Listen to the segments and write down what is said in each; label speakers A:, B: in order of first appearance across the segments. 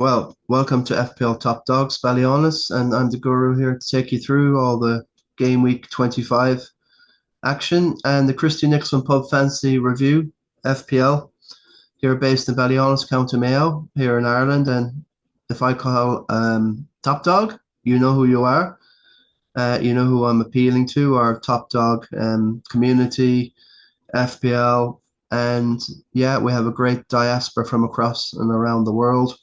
A: Well, welcome to FPL Top Dogs, Ballyhaunis, and I'm the guru here to take you through all the Game Week 25 action and the Christy Nicholson Pub Fantasy Review, FPL, here based in Ballyhaunis, County Mayo, here in Ireland. And if I call Top Dog, you know who you are. You know who I'm appealing to, our Top Dog community, FPL. And yeah, we have a great diaspora from across and around the world.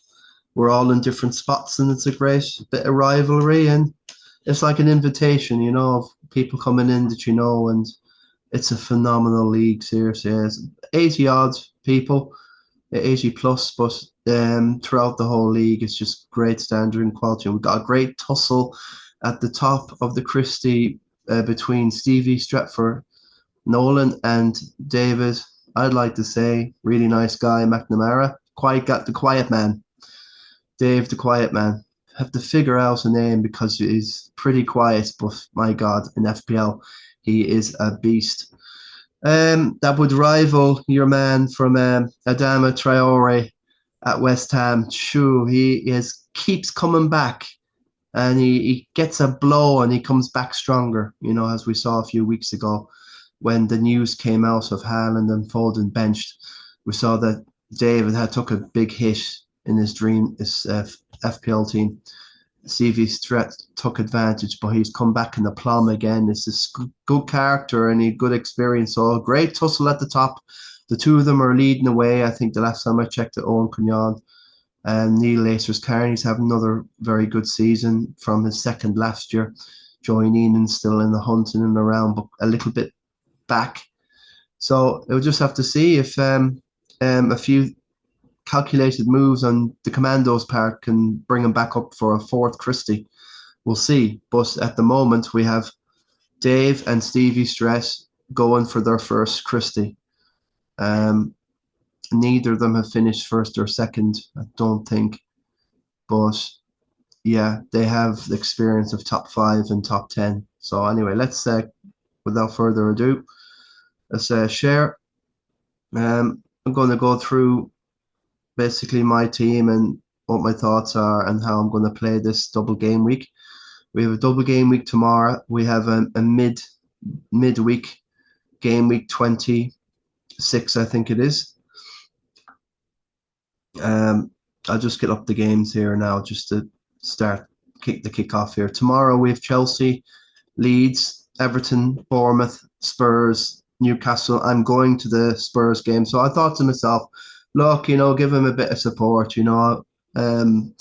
A: We're all in different spots, and it's a great bit of rivalry, and it's like an invitation, of people coming in that you know, and it's a phenomenal league. Seriously, it's 80 odd people, 80 plus, but throughout the whole league, it's just great standard and quality. And we've got a great tussle at the top of the Christie between Stevie Stratford, Nolan, and David. I'd like to say, really nice guy, McNamara. Quite got the quiet man. Dave the Quiet Man. Have to figure out a name because he's pretty quiet, but my God, in FPL, he is a beast. That would rival your man from Adama Traore at West Ham. Shoo, keeps coming back, and he gets a blow and he comes back stronger. As we saw a few weeks ago when the news came out of Haaland and Foden benched, we saw that David had took a big hit in his FPL team. CV Stret took advantage, but he's come back in the plum again. It's a good character and a good experience. So a great tussle at the top. The two of them are leading away. I think the last time I checked it, Owen Cunyon and Neil Lacers Carney's having another very good season from his second last year. Joey Neenan's still in the hunt and in the round, but a little bit back. So we'll just have to see if a few calculated moves on the Commandos' part can bring him back up for a fourth Christie. We'll see. But at the moment, we have Dave and Stevie Stress going for their first Christie. Neither of them have finished first or second, I don't think. But yeah, they have the experience of top 5 and top 10. So anyway, let's, without further ado, let's share. I'm going to go through basically my team and what my thoughts are and how I'm going to play this double game week. We have a double game week tomorrow. We have a midweek game week 26, I think it is. I'll just get up the games here now just to kick the kick off here. Tomorrow we have Chelsea, Leeds, Everton, Bournemouth, Spurs, Newcastle. I'm going to the Spurs game. So I thought to myself, look, give him a bit of support. I'm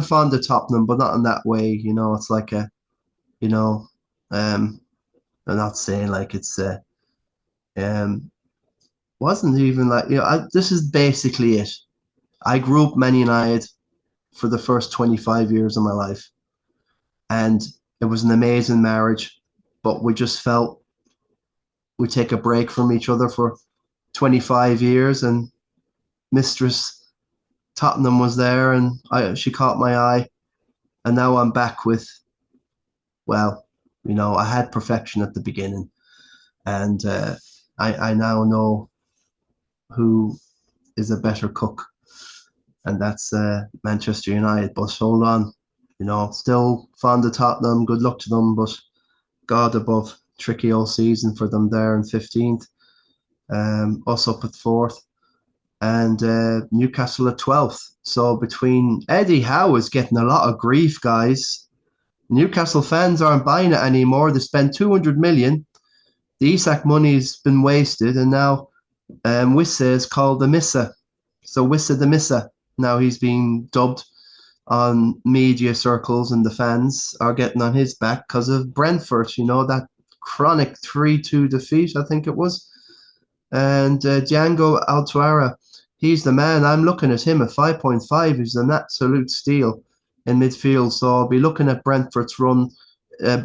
A: fond of Tottenham, but not in that way. It's like I'm not saying like it's wasn't even like this is basically it. I grew up Man United for the first 25 years of my life, and it was an amazing marriage, but we just felt we'd take a break from each other for 25 years, and Mistress Tottenham was there, and she caught my eye, and now I'm back with, well, I had perfection at the beginning, and I now know who is a better cook, and that's Manchester United. But hold on, still fond of Tottenham. Good luck to them, but God above, tricky all season for them there in 15th. Us up at 4th, and Newcastle at 12th. So between Eddie Howe is getting a lot of grief, guys. Newcastle fans aren't buying it anymore. They spent 200 million. The Isak money's been wasted, and now Wissa is called the Missa. So Wissa the Missa. Now he's being dubbed on media circles, and the fans are getting on his back because of Brentford. That chronic 3-2 defeat, I think it was. And Django Altuara, he's the man. I'm looking at him at 5.5. He's an absolute steal in midfield. So I'll be looking at Brentford's run.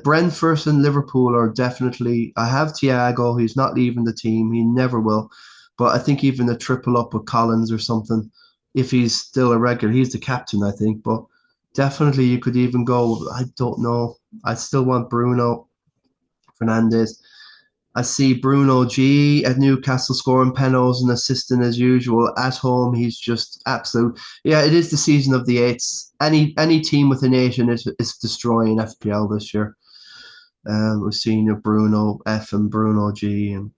A: Brentford and Liverpool are definitely. I have Thiago. He's not leaving the team. He never will. But I think even a triple up with Collins or something, if he's still a regular, he's the captain, I think. But definitely you could even go, I don't know. I still want Bruno Fernandes. I see Bruno G at Newcastle scoring penalties and assisting as usual. At home, he's just absolute. Yeah, it is the season of the eights. Any team with an eight in it is destroying FPL this year. We've seen Bruno F and Bruno G, and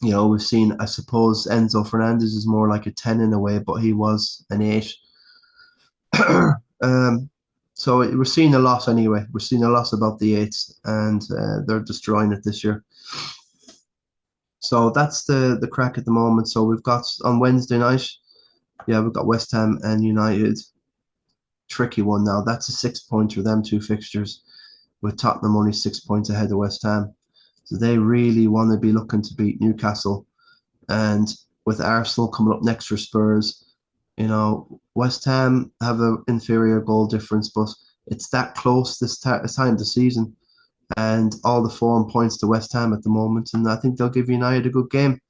A: we've seen. I suppose Enzo Fernandez is more like a 10 in a way, but he was an eight. um, so we're seeing a lot anyway. We're seeing a lot about the eights, and they're destroying it this year. So that's the crack at the moment. So we've got on Wednesday night, yeah, we've got West Ham and United. Tricky one now. That's a 6 pointer, them two fixtures, with Tottenham only 6 points ahead of West Ham. So they really want to be looking to beat Newcastle. And with Arsenal coming up next for Spurs, West Ham have an inferior goal difference, but it's that close this time of the season. And all the form points to West Ham at the moment. And I think they'll give United a good game.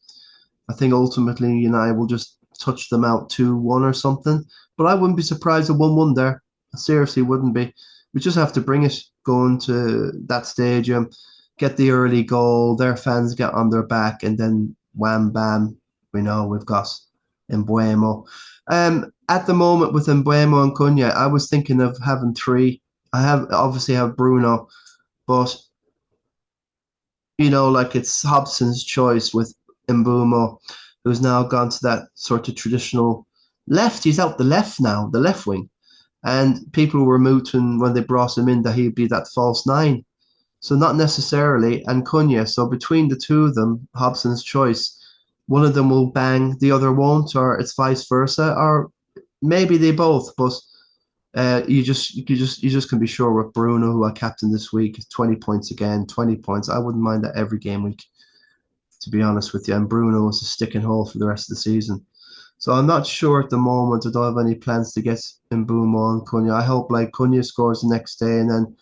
A: I think ultimately United will just touch them out 2-1 or something. But I wouldn't be surprised at 1-1 there. I seriously wouldn't be. We just have to bring it going to that stadium, get the early goal, their fans get on their back, and then wham bam, we've got Embuemo. At the moment with Embuemo and Cunha, I was thinking of having three. Obviously have Bruno, but like it's Hobson's choice with Mbumo, who's now gone to that sort of traditional left. He's out the left now, the left wing. And people were mooting when they brought him in that he'd be that false nine. So not necessarily. And Cunha. So between the two of them, Hobson's choice, one of them will bang, the other won't, or it's vice versa, or maybe they both. But you just can be sure with Bruno, who I captained this week, 20 points again, 20 points. I wouldn't mind that every game week, to be honest with you. And Bruno is a sticking hole for the rest of the season. So I'm not sure at the moment. I don't have any plans to get Mbeumo and Cunha. I hope like Cunha scores the next day and then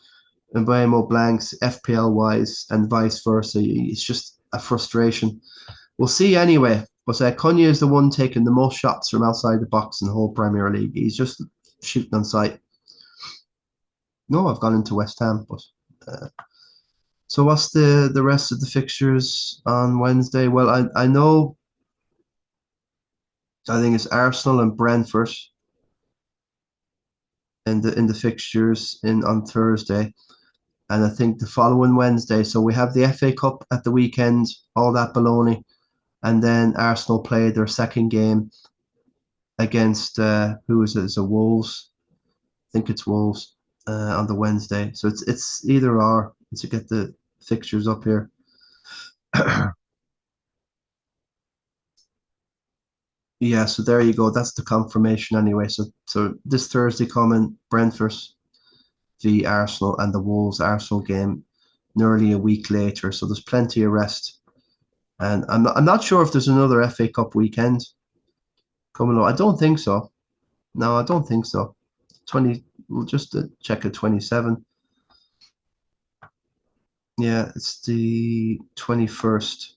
A: Mbeumo blanks FPL wise and vice versa. It's just a frustration. We'll see anyway. But Cunha is the one taking the most shots from outside the box in the whole Premier League. He's just shooting on sight. No, I've gone into West Ham, but so what's the rest of the fixtures on Wednesday? Well, I know. I think it's Arsenal and Brentford in the fixtures in on Thursday, and I think the following Wednesday. So we have the FA Cup at the weekend, all that baloney, and then Arsenal play their second game against who is it? Is it Wolves? I think it's Wolves on the Wednesday. So it's either or. To get the fixtures up here. Yeah, so there you go. That's the confirmation anyway. So this Thursday coming, Brentford v Arsenal and the Wolves Arsenal game nearly a week later. So there's plenty of rest. And I'm not sure if there's another FA Cup weekend coming up. I don't think so. No, I don't think so. 20, we'll just check at 27. Yeah, it's the 21st.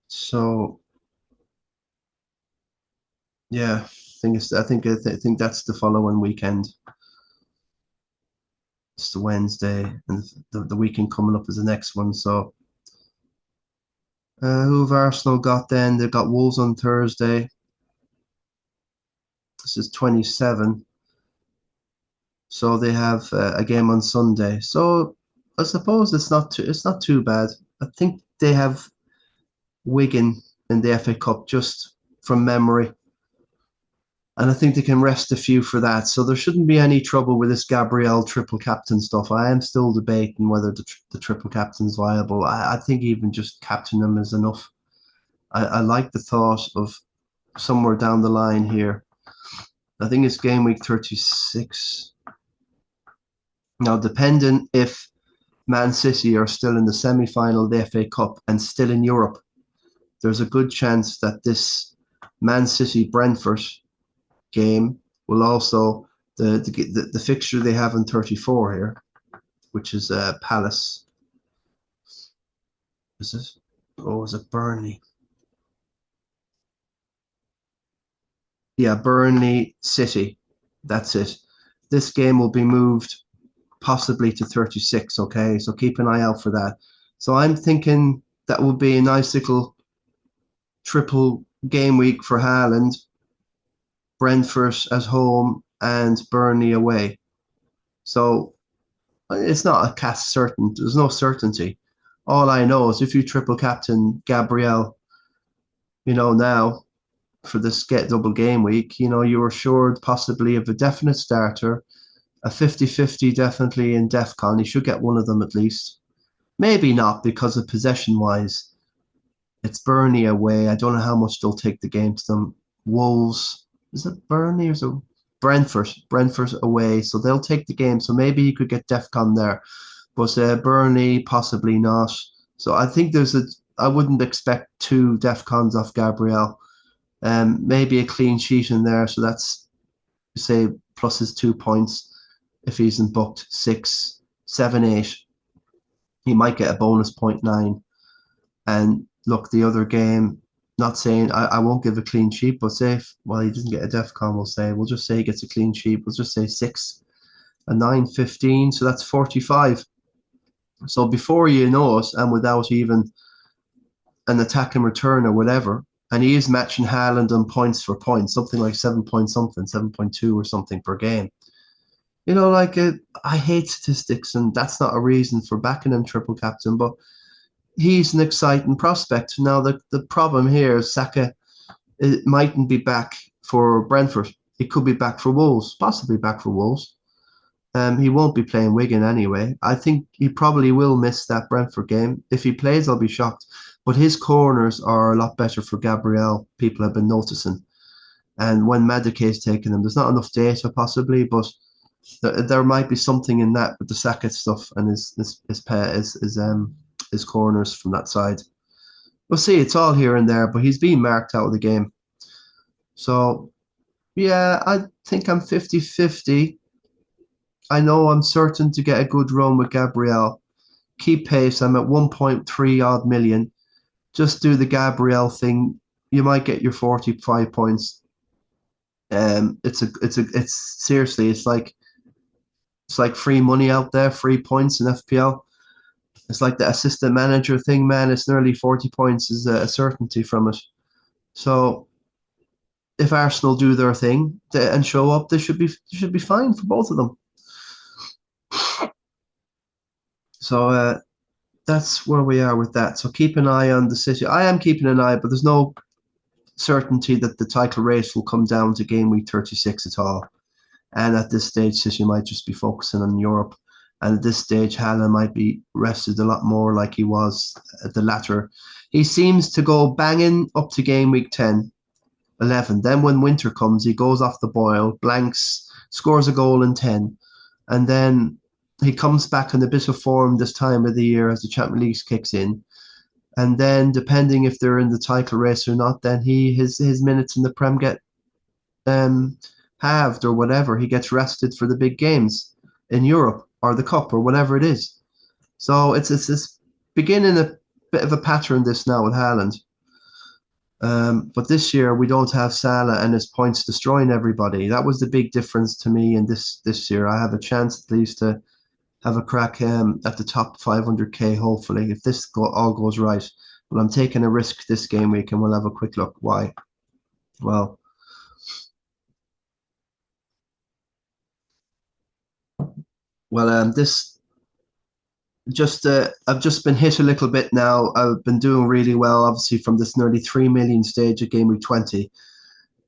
A: So yeah, I think that's the following weekend. It's the Wednesday, and the weekend coming up is the next one. So who have Arsenal got then? They've got Wolves on Thursday. This is 27. So they have a game on Sunday. So I suppose it's not too bad. I think they have Wigan in the FA Cup just from memory. And I think they can rest a few for that. So there shouldn't be any trouble with this Gabriel triple captain stuff. I am still debating whether the triple captain's viable. I think even just captain them is enough. I like the thought of somewhere down the line here. I think it's game week 36. Now, depending if Man City are still in the semi-final of the FA Cup and still in Europe, there's a good chance that this Man City Brentford game will also the fixture they have in 34 here, which is Palace. Is it? Oh, is it Burnley? Yeah, Burnley City. That's it. This game will be moved possibly to 36. Okay, so keep an eye out for that. So I'm thinking that would be a nice little triple game week for Haaland, Brentford at home, and Burnley away. So it's not a cast certain. There's no certainty. All I know is if you triple captain Gabriel, now for this get double game week, you're assured possibly of a definite starter, a 50-50 definitely in DEFCON. You should get one of them at least. Maybe not because of possession wise. It's Burnley away. I don't know how much they'll take the game to them. Wolves, is it Burnley or so? Brentford. Brentford away. So they'll take the game. So maybe you could get DEFCON there. But Burnley, possibly not. So I think I wouldn't expect two DEFCONs off Gabriel. Maybe a clean sheet in there. So that's, say, plus his 2 points. If he's in booked 6, 7, 8, he might get a bonus 0.9. And look, the other game, not saying I won't give a clean sheet, but say, he doesn't get a DEFCON, we'll just say he gets a clean sheet. We'll just say 6, a 9, 15. So that's 45. So before you know it, and without even an attack and return or whatever, and he is matching Haaland on points for points, something like 7 point something, 7.2 or something per game. I hate statistics, and that's not a reason for backing him triple captain, but he's an exciting prospect. Now, the problem here is Saka mightn't be back for Brentford. He could be back for Wolves, possibly back for Wolves. He won't be playing Wigan anyway. I think he probably will miss that Brentford game. If he plays, I'll be shocked. But his corners are a lot better for Gabriel. People have been noticing. And when Madueke's taking them, there's not enough data possibly, but there might be something in that with the Saka stuff and his corners from that side. We'll see. It's all here and there, but he's being marked out of the game. So, yeah, I think I'm 50-50. I know I'm certain to get a good run with Gabriel. Keep pace. I'm at 1.3 odd million. Just do the Gabriel thing. You might get your 45 points. It's seriously, it's like free money out there, free points in FPL. It's like the assistant manager thing, man. It's nearly 40 points is a certainty from it. So if Arsenal do their thing and show up, they should be fine for both of them. So that's where we are with that. So keep an eye on the City. I am keeping an eye, but there's no certainty that the title race will come down to game week 36 at all. And at this stage, City might just be focusing on Europe. And at this stage, Haaland might be rested a lot more like he was at the latter. He seems to go banging up to game week 10, 11. Then when winter comes, he goes off the boil, blanks, scores a goal in 10. And then he comes back in a bit of form this time of the year as the Champions League kicks in. And then depending if they're in the title race or not, then his minutes in the Prem get halved or whatever. He gets rested for the big games in Europe or the Cup or whatever it is. So it's beginning a bit of a pattern this now with Haaland. But this year we don't have Salah and his points destroying everybody. That was the big difference to me in this year. I have a chance at least to have a crack at the top 500k, hopefully, if this all goes right. But I'm taking a risk this game week, and we'll have a quick look. Why? Well, this I've just been hit a little bit now. I've been doing really well, obviously, from this nearly 3 million stage at Game Week 20.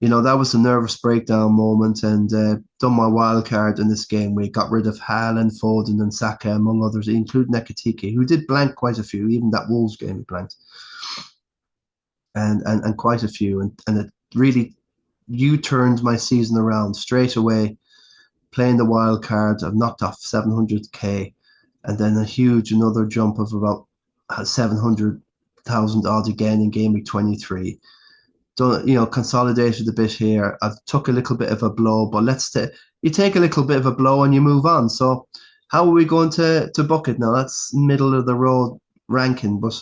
A: That was a nervous breakdown moment, and done my wild card in this game. We got rid of Haaland, Foden, and Saka, among others, including Ekitike, who did blank quite a few. Even that Wolves game he blanked, and quite a few, and it really U-turned my season around straight away. Playing the wild card, I've knocked off 700k, and then another jump of about 700,000 odd again in Game Week 23. Consolidated a bit here. I've took a little bit of a blow, but you take a little bit of a blow and you move on. So how are we going to book it now? That's middle of the road ranking, but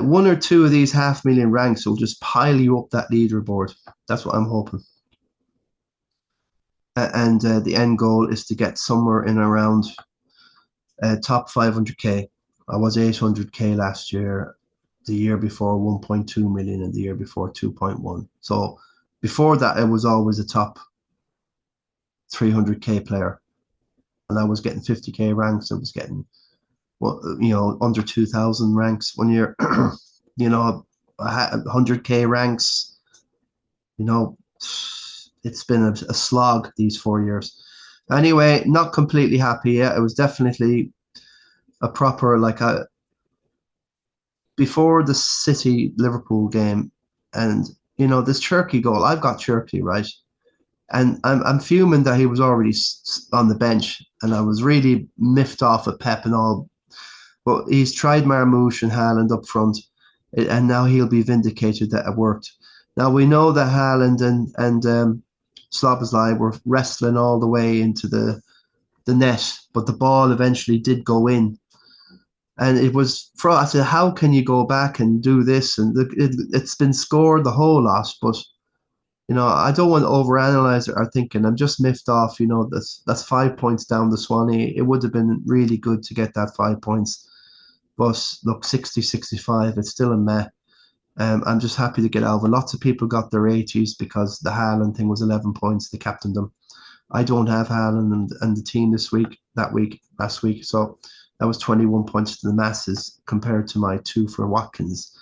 A: one or two of these 500,000 ranks will just pile you up that leaderboard. That's what I'm hoping. And the end goal is to get somewhere in around top 500k. I was 800k last year, the year before 1.2 million, and the year before 2.1. So before that, it was always a top 300k player, and I was getting 50k ranks. I was getting under 2,000 ranks one year. I had 100k ranks. It's been a slog these 4 years. Anyway, not completely happy yet. It was definitely a proper before the City Liverpool game, and this Cherky goal. I've got Cherky right, and I'm fuming that he was already on the bench, and I was really miffed off at Pep and all. But he's tried Marmoush and Haaland up front, and now he'll be vindicated that it worked. Now we know that Haaland and Szoboszlai were wrestling all the way into the net, but the ball eventually did go in. And it was for I said, how can you go back and do this? And it's been scored the whole lot, but I don't want to overanalyze our thinking. I'm just miffed off. That's 5 points down the Swanee. It would have been really good to get that 5 points. But look, 60, 65, it's still a meh. I'm just happy to get over. Lots of people got their 80s because the Haaland thing was 11 points. They captained them. I don't have Haaland and the team last week. So that was 21 points to the masses compared to my 2 for Watkins.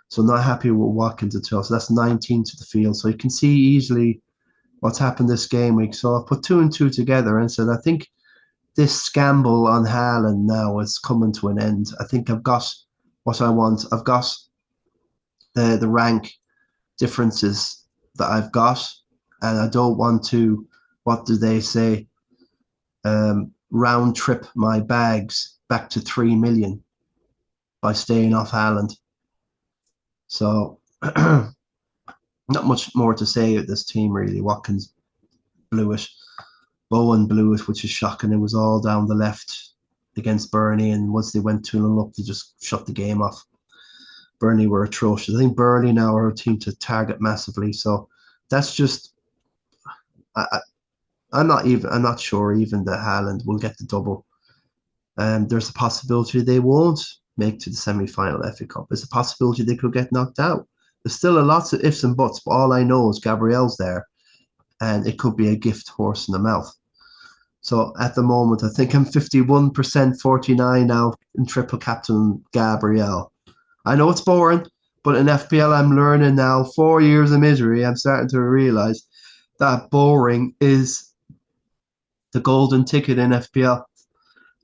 A: So not happy with Watkins at all. So that's 19 to the field. So you can see easily what's happened this game week. So I put 2 and 2 together and said, I think this scamble on Haaland now is coming to an end. I think I've got what I want. I've got the rank differences that I've got, and I don't want to, what do they say, round trip my bags back to 3 million by staying off Haaland. So not much more to say at this team really. Watkins blew it. Bowen blew it, which is shocking. It was all down the left against Burnley, and once they went 2-0 up, they just shut the game off. Burnley were atrocious. I think Burnley now are a team to target massively. So that's just I'm not sure even that Haaland will get the double. There's a possibility they won't make to the semi-final FA Cup. There's a possibility they could get knocked out. There's still a lots of ifs and buts, but all I know is Gabriel's there, and it could be a gift horse in the mouth. So at the moment, I think I'm 51%, 49 now in triple captain Gabriel. I know it's boring, but in FPL, I'm learning now. 4 years of misery, I'm starting to realize that boring is the golden ticket in FPL.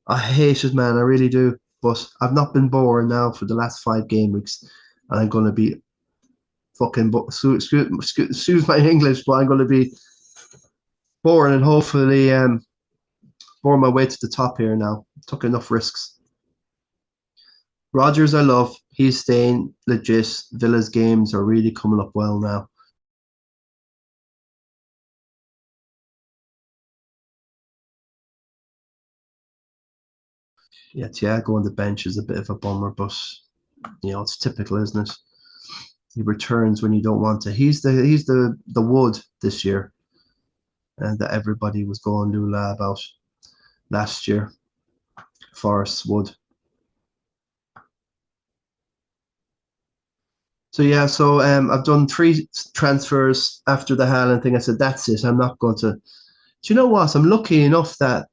A: I hate it, man. I really do. But I've not been boring now for the last 5 game weeks, and I'm going to be fucking excuse my English, but I'm going to be boring and hopefully bore my way to the top here now. Took enough risks. Rodgers, I love. He's staying legit. Villa's games are really coming up well now. Yeah, Thiago on the bench is a bit of a bummer, but it's typical, isn't it? He returns when you don't want to. He's the wood this year, and that everybody was going lula about last year. Forest Wood. So yeah, so I've done 3 transfers after the Haaland thing. I said that's it. I'm not going to. Do you know what? I'm lucky enough that,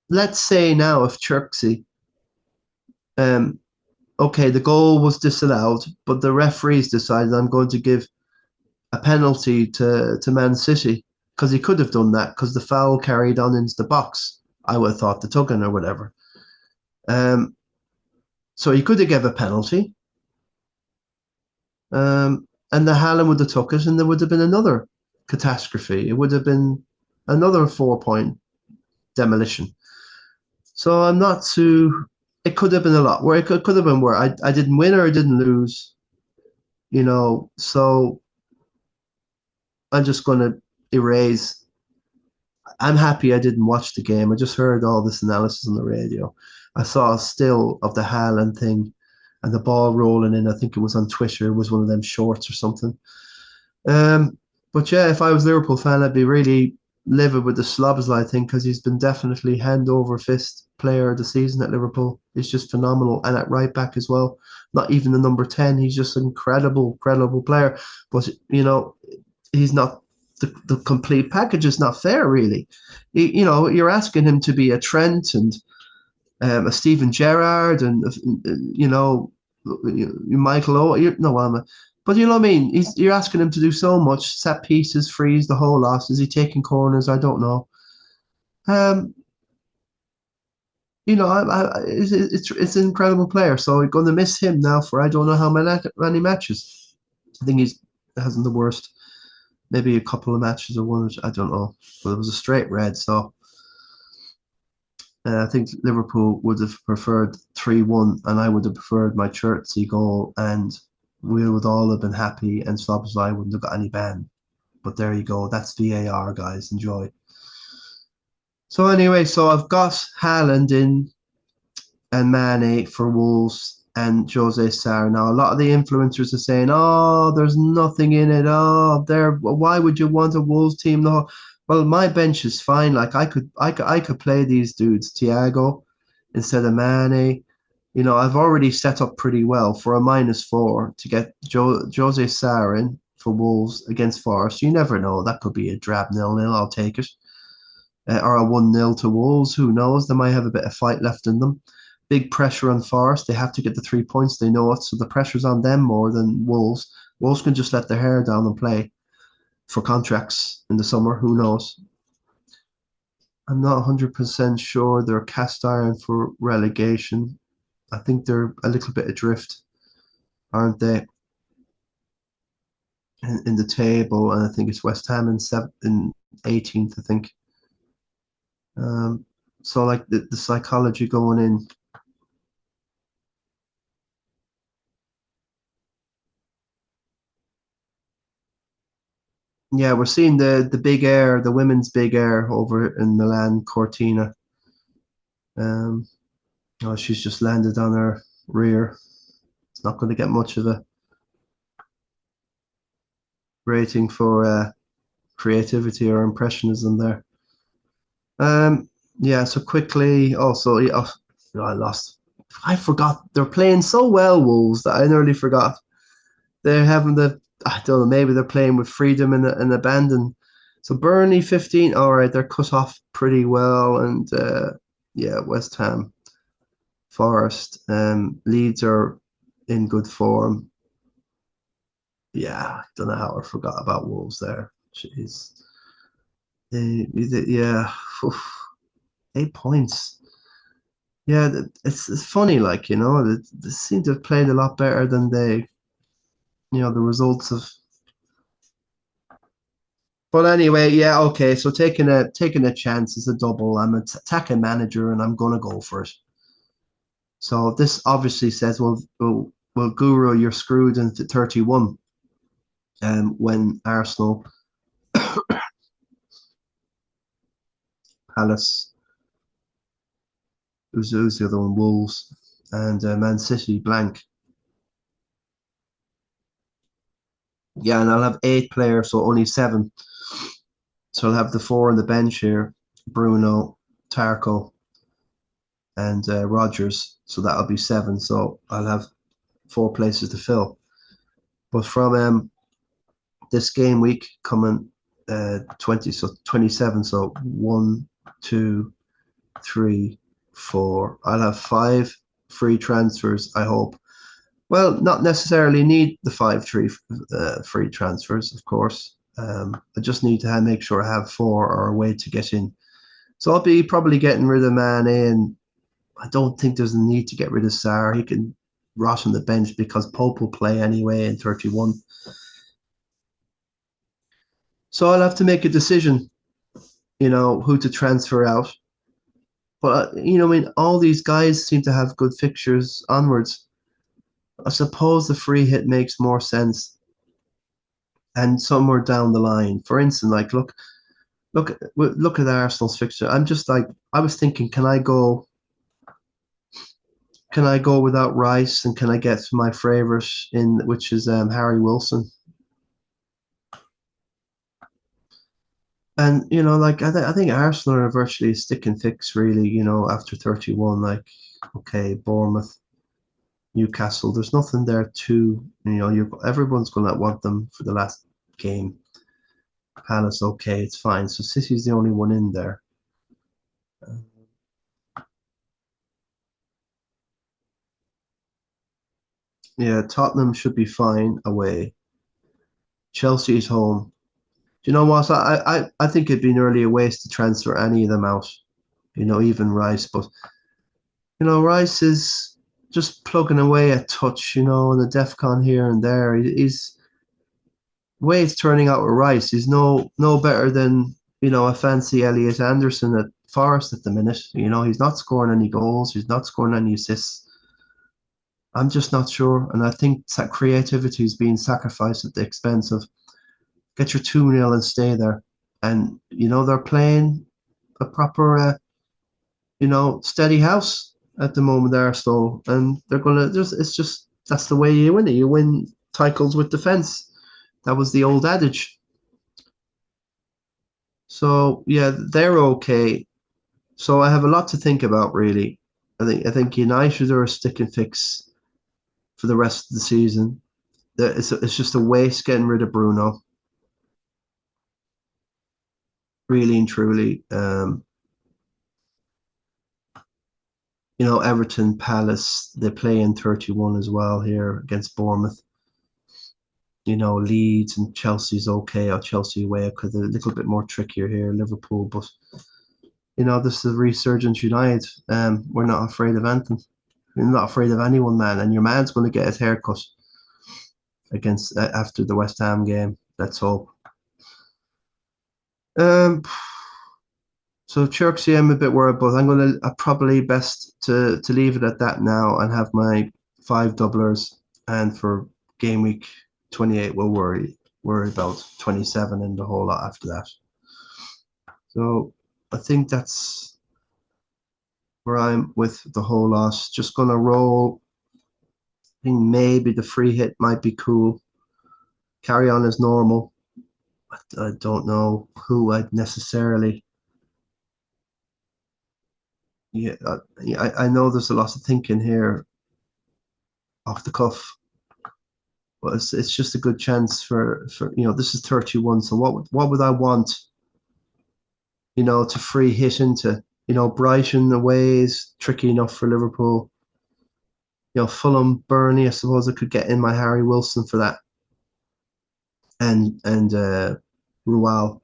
A: let's say now, if Cherksey, okay, the goal was disallowed, but the referees decided I'm going to give a penalty to Man City because he could have done that because the foul carried on into the box. I would have thought the tugging or whatever. So he could have given a penalty. And the Haaland would have took it, and there would have been another catastrophe. It would have been another 4-point demolition. So I'm not too. It could have been a lot where it could have been where I didn't win or I didn't lose, So I'm just going to erase. I'm happy I didn't watch the game. I just heard all this analysis on the radio. I saw a still of the Haaland thing and the ball rolling in. I think it was on Twitter. It was one of them shorts or something. But yeah, if I was a Liverpool fan, I'd be really livid with the Szoboszlai thing because he's been definitely hand over fist player of the season at Liverpool. He's just phenomenal, and at right back as well. Not even the number 10. He's just an incredible player. But he's not the complete package. Is not fair, really. You're asking him to be a Trent and a Steven Gerrard and Michael O. No, but you know what I mean? You're asking him to do so much, set pieces, freeze, the whole lot. Is he taking corners? I don't know. Um, it's an incredible player. So we're going to miss him now for I don't know how many matches. I think he's hasn't the worst. Maybe a couple of matches or one. I don't know. But it was a straight red. So I think Liverpool would have preferred 3-1, and I would have preferred my Chertsey goal, and we would all have been happy, and Szoboszlai wouldn't have got any ban. But there you go. That's VAR, guys. Enjoy. So anyway, so I've got Haaland in and Mane for Wolves and Jose Sarr. Now, a lot of the influencers are saying, "Oh, there's nothing in it. Oh, there. Why would you want a Wolves team?" No. Well, my bench is fine. Like I could play these dudes, Thiago instead of Mane. I've already set up pretty well for a -4 to get Jose Sarr in for Wolves against Forest. You never know. That could be a drab 0-0. I'll take it. Or a 1-0 to Wolves. Who knows? They might have a bit of fight left in them. Big pressure on Forest. They have to get the 3 points. They know it. So the pressure's on them more than Wolves. Wolves can just let their hair down and play for contracts in the summer. Who knows? I'm not 100% sure they're cast iron for relegation. I think they're a little bit adrift, aren't they, in the table? And I think it's West Ham in 18th, I think. So like the psychology going in. Yeah, we're seeing the big air, the women's big air over in Milan, Cortina. Um, oh, she's just landed on her rear. It's not going to get much of a rating for creativity or impressionism there. Yeah, so quickly, also, yeah, I lost. I forgot. They're playing so well, Wolves, that I nearly forgot. They're having I don't know, maybe they're playing with freedom and abandon. So Burnley 15, all right, they're cut off pretty well. And yeah, West Ham, Forest, Leeds are in good form. Yeah, I don't know how I forgot about Wolves there. Jeez. Yeah, oof, 8 points. Yeah, it's funny, like, they seem to have played a lot better than the results of. But anyway, yeah, okay. So taking a chance is a double. I'm an attacking manager, and I'm gonna go for it. So this obviously says, well, Guru, you're screwed into 31. When Arsenal, Palace, who's the other one? Wolves and Man City blank. Yeah, and I'll have 8 players, so only 7. So I'll have the 4 on the bench here: Bruno, Tarko, and Rogers. So that'll be 7. So I'll have 4 places to fill. But from this game week coming 20, so 27. So 1, 2, 3, 4. I'll have 5 free transfers, I hope. Well, not necessarily need the 5 free transfers, of course. I just need to make sure I have 4 or a way to get in. So I'll be probably getting rid of Mane, and I don't think there's a need to get rid of Sarr. He can rot on the bench because Pope will play anyway in 31. So I'll have to make a decision, who to transfer out. But, I mean, all these guys seem to have good fixtures onwards. I suppose the free hit makes more sense. And somewhere down the line, for instance, like look at Arsenal's fixture. I'm just like, I was thinking, can I go without Rice, and can I get my favorite in, which is Harry Wilson? And like I think Arsenal are virtually a stick and fix, really. After 31, like okay, Bournemouth, Newcastle. There's nothing there to everyone's gonna want them for the last game. Palace, okay, it's fine. So City's the only one in there. Yeah, Tottenham should be fine away. Chelsea's home. Do you know what? I think it'd be nearly a waste to transfer any of them out. Even Rice. But Rice is just plugging away a touch. And the DEFCON here and there. He's the way it's turning out with Rice. He's no better than a fancy Elliot Anderson at Forest at the minute. He's not scoring any goals. He's not scoring any assists. I'm just not sure, and I think that creativity is being sacrificed at the expense of get your 2-0 and stay there. And they're playing a proper steady house at the moment there, so and they're gonna just it's just that's the way you win it. You win titles with defense. That was the old adage. So yeah, they're okay. So I have a lot to think about really. I think United are a stick and fix for the rest of the season. It's just a waste getting rid of Bruno, really and truly. Everton, Palace, they play in 31 as well here against Bournemouth. Leeds and Chelsea's okay, or Chelsea away because they're a little bit more trickier here, Liverpool. But this is Resurgence United. We're not afraid of anything. We're not afraid of anyone, man. And your man's going to get his hair cut against after the West Ham game. Let's hope. Um, so Cherksey, I'm a bit worried, but I'm gonna probably best to leave it at that now and have my five doublers. And for game week 28, we'll worry about 27 and the whole lot after that. So I think that's where I'm with the whole lot. Just gonna roll. I think maybe the free hit might be cool. Carry on as normal. I don't know who I'd necessarily. Yeah, I know there's a lot of thinking here off the cuff, but it's just a good chance for this is 31. So what would I want to free hit into? Brighton away is tricky enough for Liverpool. Fulham, Burnley. I suppose I could get in my Harry Wilson for that, and Rual.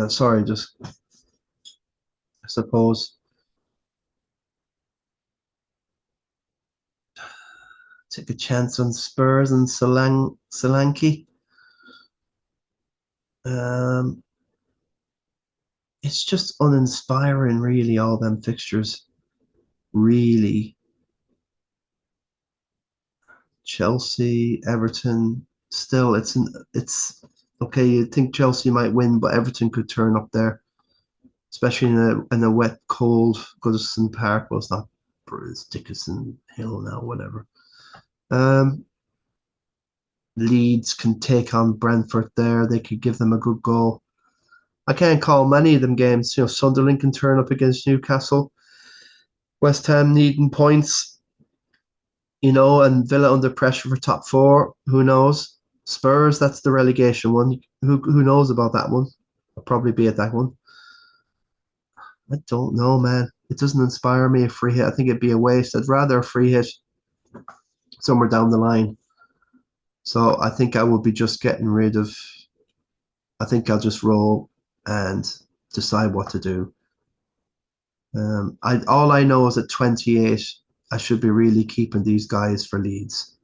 A: Sorry, just I suppose take a chance on Spurs and Solanke. Um, it's just uninspiring, really. All them fixtures, really. Chelsea, Everton. Still, it's okay. You think Chelsea might win, but Everton could turn up there, especially in a wet, cold Goodison Park. Well, it's not Bruce Dickinson Hill now, whatever. Um, Leeds can take on Brentford there. They could give them a good goal. I can't call many of them games. Sunderland can turn up against Newcastle. West Ham needing points, and Villa under pressure for top four. Who knows? Spurs, that's the relegation one. Who knows about that one? I'll probably be at that one. I don't know, man. It doesn't inspire me a free hit. I think it'd be a waste. I'd rather a free hit somewhere down the line. So I think I will be just getting rid of. I think I'll just roll and decide what to do. All I know is at 28, I should be really keeping these guys for Leeds.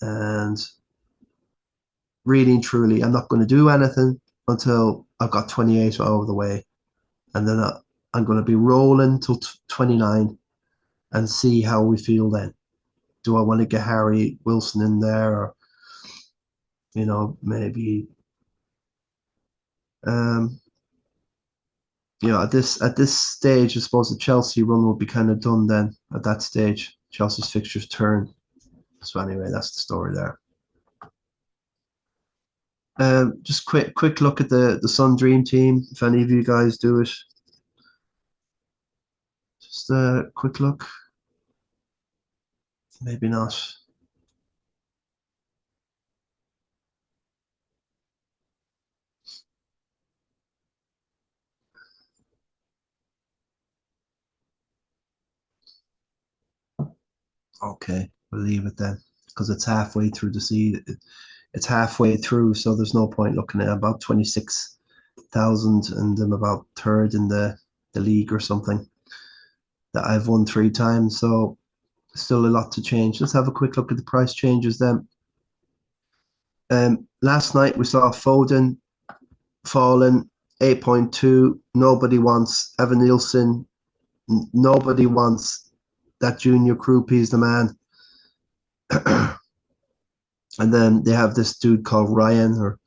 A: And really and truly, I'm not going to do anything until I've got 28 out of the way. And then I'm going to be rolling till 29 and see how we feel then. Do I want to get Harry Wilson in there, or maybe um, at this stage, I suppose the Chelsea run will be kind of done then. At that stage, Chelsea's fixtures turn. So anyway, that's the story there. Just quick look at the Sun Dream team. If any of you guys do it, just a quick look. Maybe not. Okay, we'll leave it then because it's halfway through the season. It's halfway through, so there's no point looking at about 26,000, and I'm about third in the league or something that I've won three times. So still a lot to change. Let's have a quick look at the price changes then. Last night we saw Foden fallen 8.2. Nobody wants Evan Nielsen. Nobody wants that junior Krupp. He's the man. And then they have this dude called Ryan or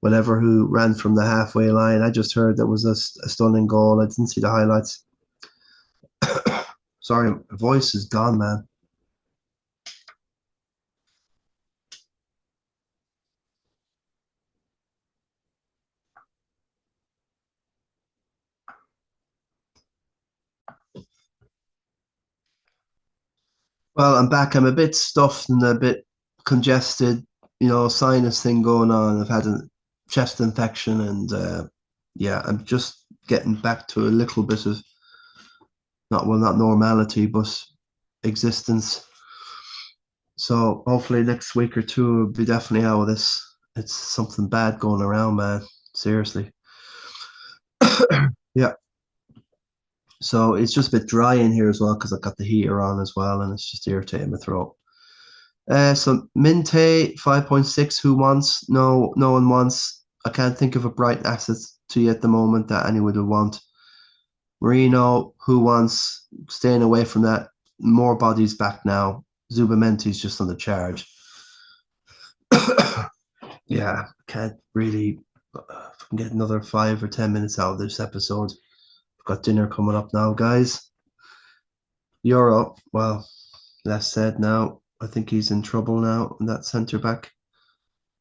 A: whatever who ran from the halfway line. I just heard that was a stunning goal. I didn't see the highlights. Sorry, my voice is gone, man. Well, I'm back. I'm a bit stuffed and a bit congested. Sinus thing going on. I've had a chest infection, and yeah, I'm just getting back to a little bit of not normality, but existence. So hopefully next week or two will be definitely out of this. It's something bad going around, man. Seriously. Yeah. So it's just a bit dry in here as well because I've got the heater on as well, and it's just irritating my throat. So Minte 5.6. Who wants? No, no one wants. I can't think of a bright asset to you at the moment that anyone would want. Marino, who wants? Staying away from that. More bodies back now. Zubamenti's just on the charge. Yeah, can't really get another 5 or 10 minutes out of this episode. I've got dinner coming up now, guys. Euro, well, less said now. I think he's in trouble now. That centre back,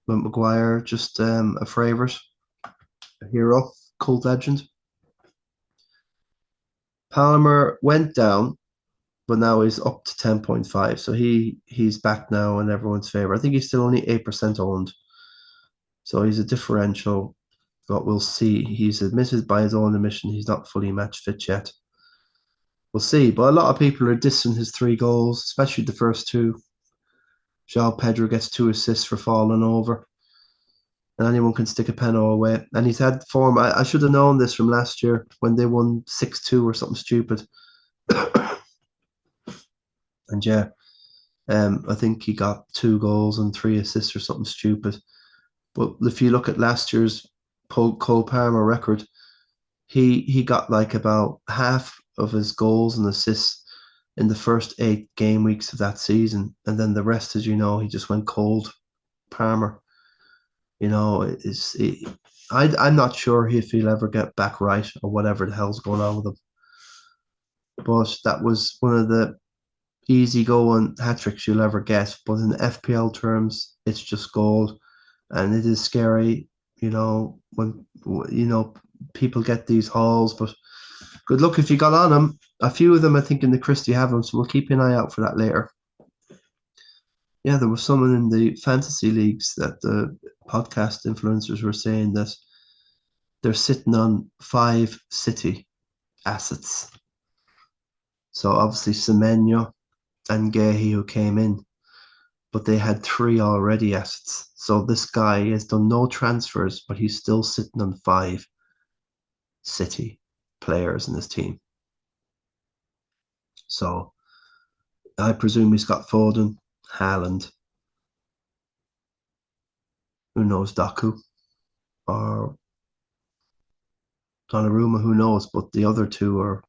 A: but Maguire, just a favourite, a hero, cult legend. Palmer went down, but now he's up to 10.5. So he's back now in everyone's favour. I think he's still only 8% owned. So he's a differential, but we'll see. He's admitted by his own admission he's not fully match fit yet. We'll see. But a lot of people are dissing his three goals, especially the first two. João Pedro gets 2 assists for falling over. And anyone can stick a pen away. And he's had form. I should have known this from last year when they won 6-2 or something stupid. And yeah, I think he got 2 goals and 3 assists or something stupid. But if you look at last year's Cole Palmer record, he got like about half of his goals and assists in the first 8 game weeks of that season, and then the rest, as you know, he just went cold. Palmer, I'm not sure if he'll ever get back right or whatever the hell's going on with him. But that was one of the easy going hat tricks you'll ever get. But in FPL terms, it's just gold, and it is scary. When people get these hauls, but good luck if you got on them. A few of them, I think, in the Christie have them, so we'll keep an eye out for that later. Yeah, there was someone in the fantasy leagues that the podcast influencers were saying that they're sitting on 5 City assets. So obviously Semenyo and Gehi who came in, but they had 3 already assets. So this guy has done no transfers, but he's still sitting on 5 City players in his team. So I presume he's got Foden, Haaland, who knows, Doku, or Donnarumma, who knows, but the other two are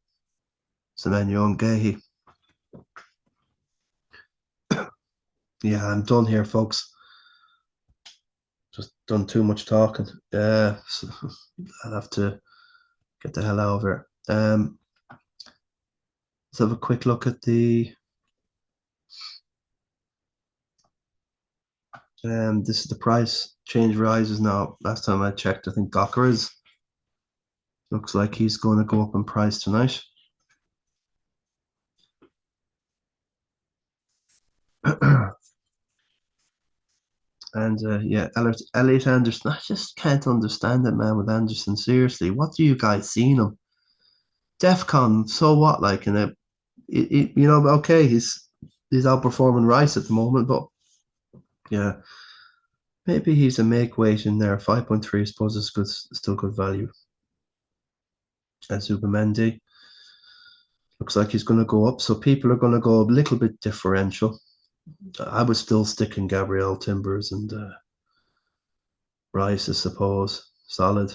A: Semenyo and Gehi. Yeah, I'm done here, folks. Just done too much talking. So I'll have to get the hell out of here. Let's have a quick look at the This is the price. Change rises now. Last time I checked, I think Gawker is. Looks like he's going to go up in price tonight. And yeah, Elliot Anderson. I just can't understand it, man. With Anderson, seriously, what do you guys see in him? DefCon, so what? Like, in okay, he's outperforming Rice at the moment, but yeah, maybe he's a make weight in there. 5.3, I suppose, is good, still good value. And Zubamendi looks like he's going to go up, so people are going to go a little bit differential. I would still stick in Gabriel, Timbers, and Rice, I suppose. Solid.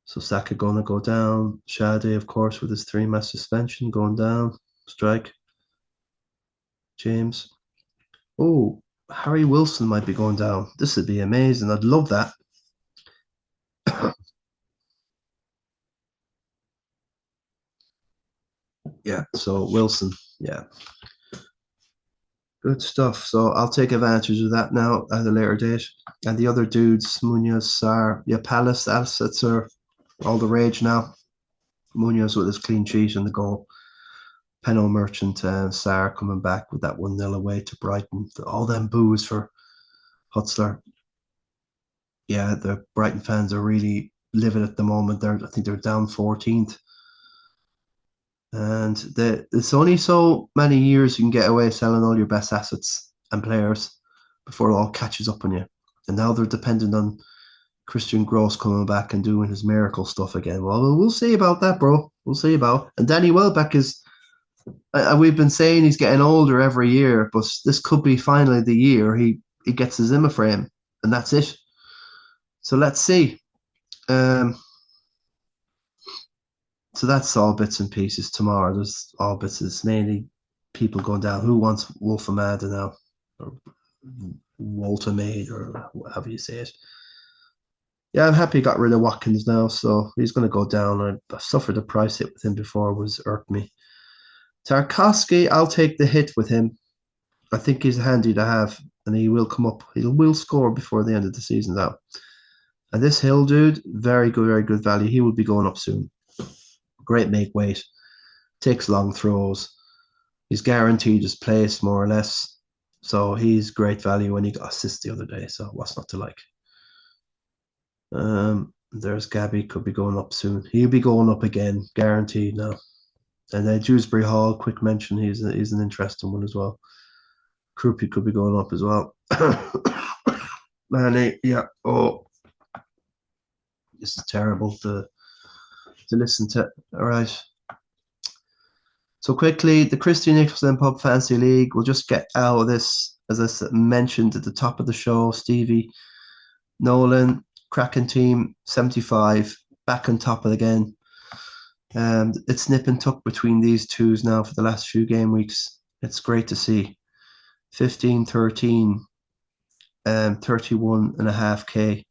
A: So Saka going to go down. Shade, of course, with his 3-match suspension going down. Strike. James. Oh, Harry Wilson might be going down. This would be amazing. I'd love that. Yeah, so Wilson. Yeah. Good stuff. So I'll take advantage of that now at a later date. And the other dudes, Munoz, Sar, yeah, Palace assets are all the rage now. Munoz with his clean sheet and the goal. Penno Merchant and Sarr coming back with that 1-0 away to Brighton. All them boos for Hutzler. Yeah, the Brighton fans are really livid at the moment. I think they're down 14th. And it's only so many years you can get away selling all your best assets and players before it all catches up on you. And now they're dependent on Christian Gross coming back and doing his miracle stuff again. Well, we'll see about that, bro. We'll see about. And Danny Welbeck is. We've been saying he's getting older every year, but this could be finally the year he gets his Zimmer frame, and that's it. So let's see. Um, so that's all bits and pieces tomorrow. There's all bits. It's mainly people going down. Who wants Wolf Amada now, or Walter Maid, or however you say it. Yeah, I'm happy he got rid of Watkins now, so he's going to go down. I suffered a price hit with him before, it was irked me. Tarkovsky, I'll take the hit with him. I think he's handy to have, and he will come up. He will score before the end of the season now. And this Hill dude, very good value. He will be going up soon. Great make weight, takes long throws. He's guaranteed his place more or less. So he's great value when he got assists the other day. So what's not to like? There's Gabby, could be going up soon. He'll be going up again, guaranteed now. And then Dewsbury Hall, quick mention, he's an interesting one as well. Krupi could be going up as well. Man, yeah. Oh, this is terrible to listen to. All right. So quickly, the Christy Nicholson Pub Fancy League. We'll just get out of this, as I mentioned at the top of the show. Stevie, Nolan, cracking team, 75, back on top of it again. It's nip and tuck between these twos now for the last few game weeks. It's great to see. 15, 13, 31.5K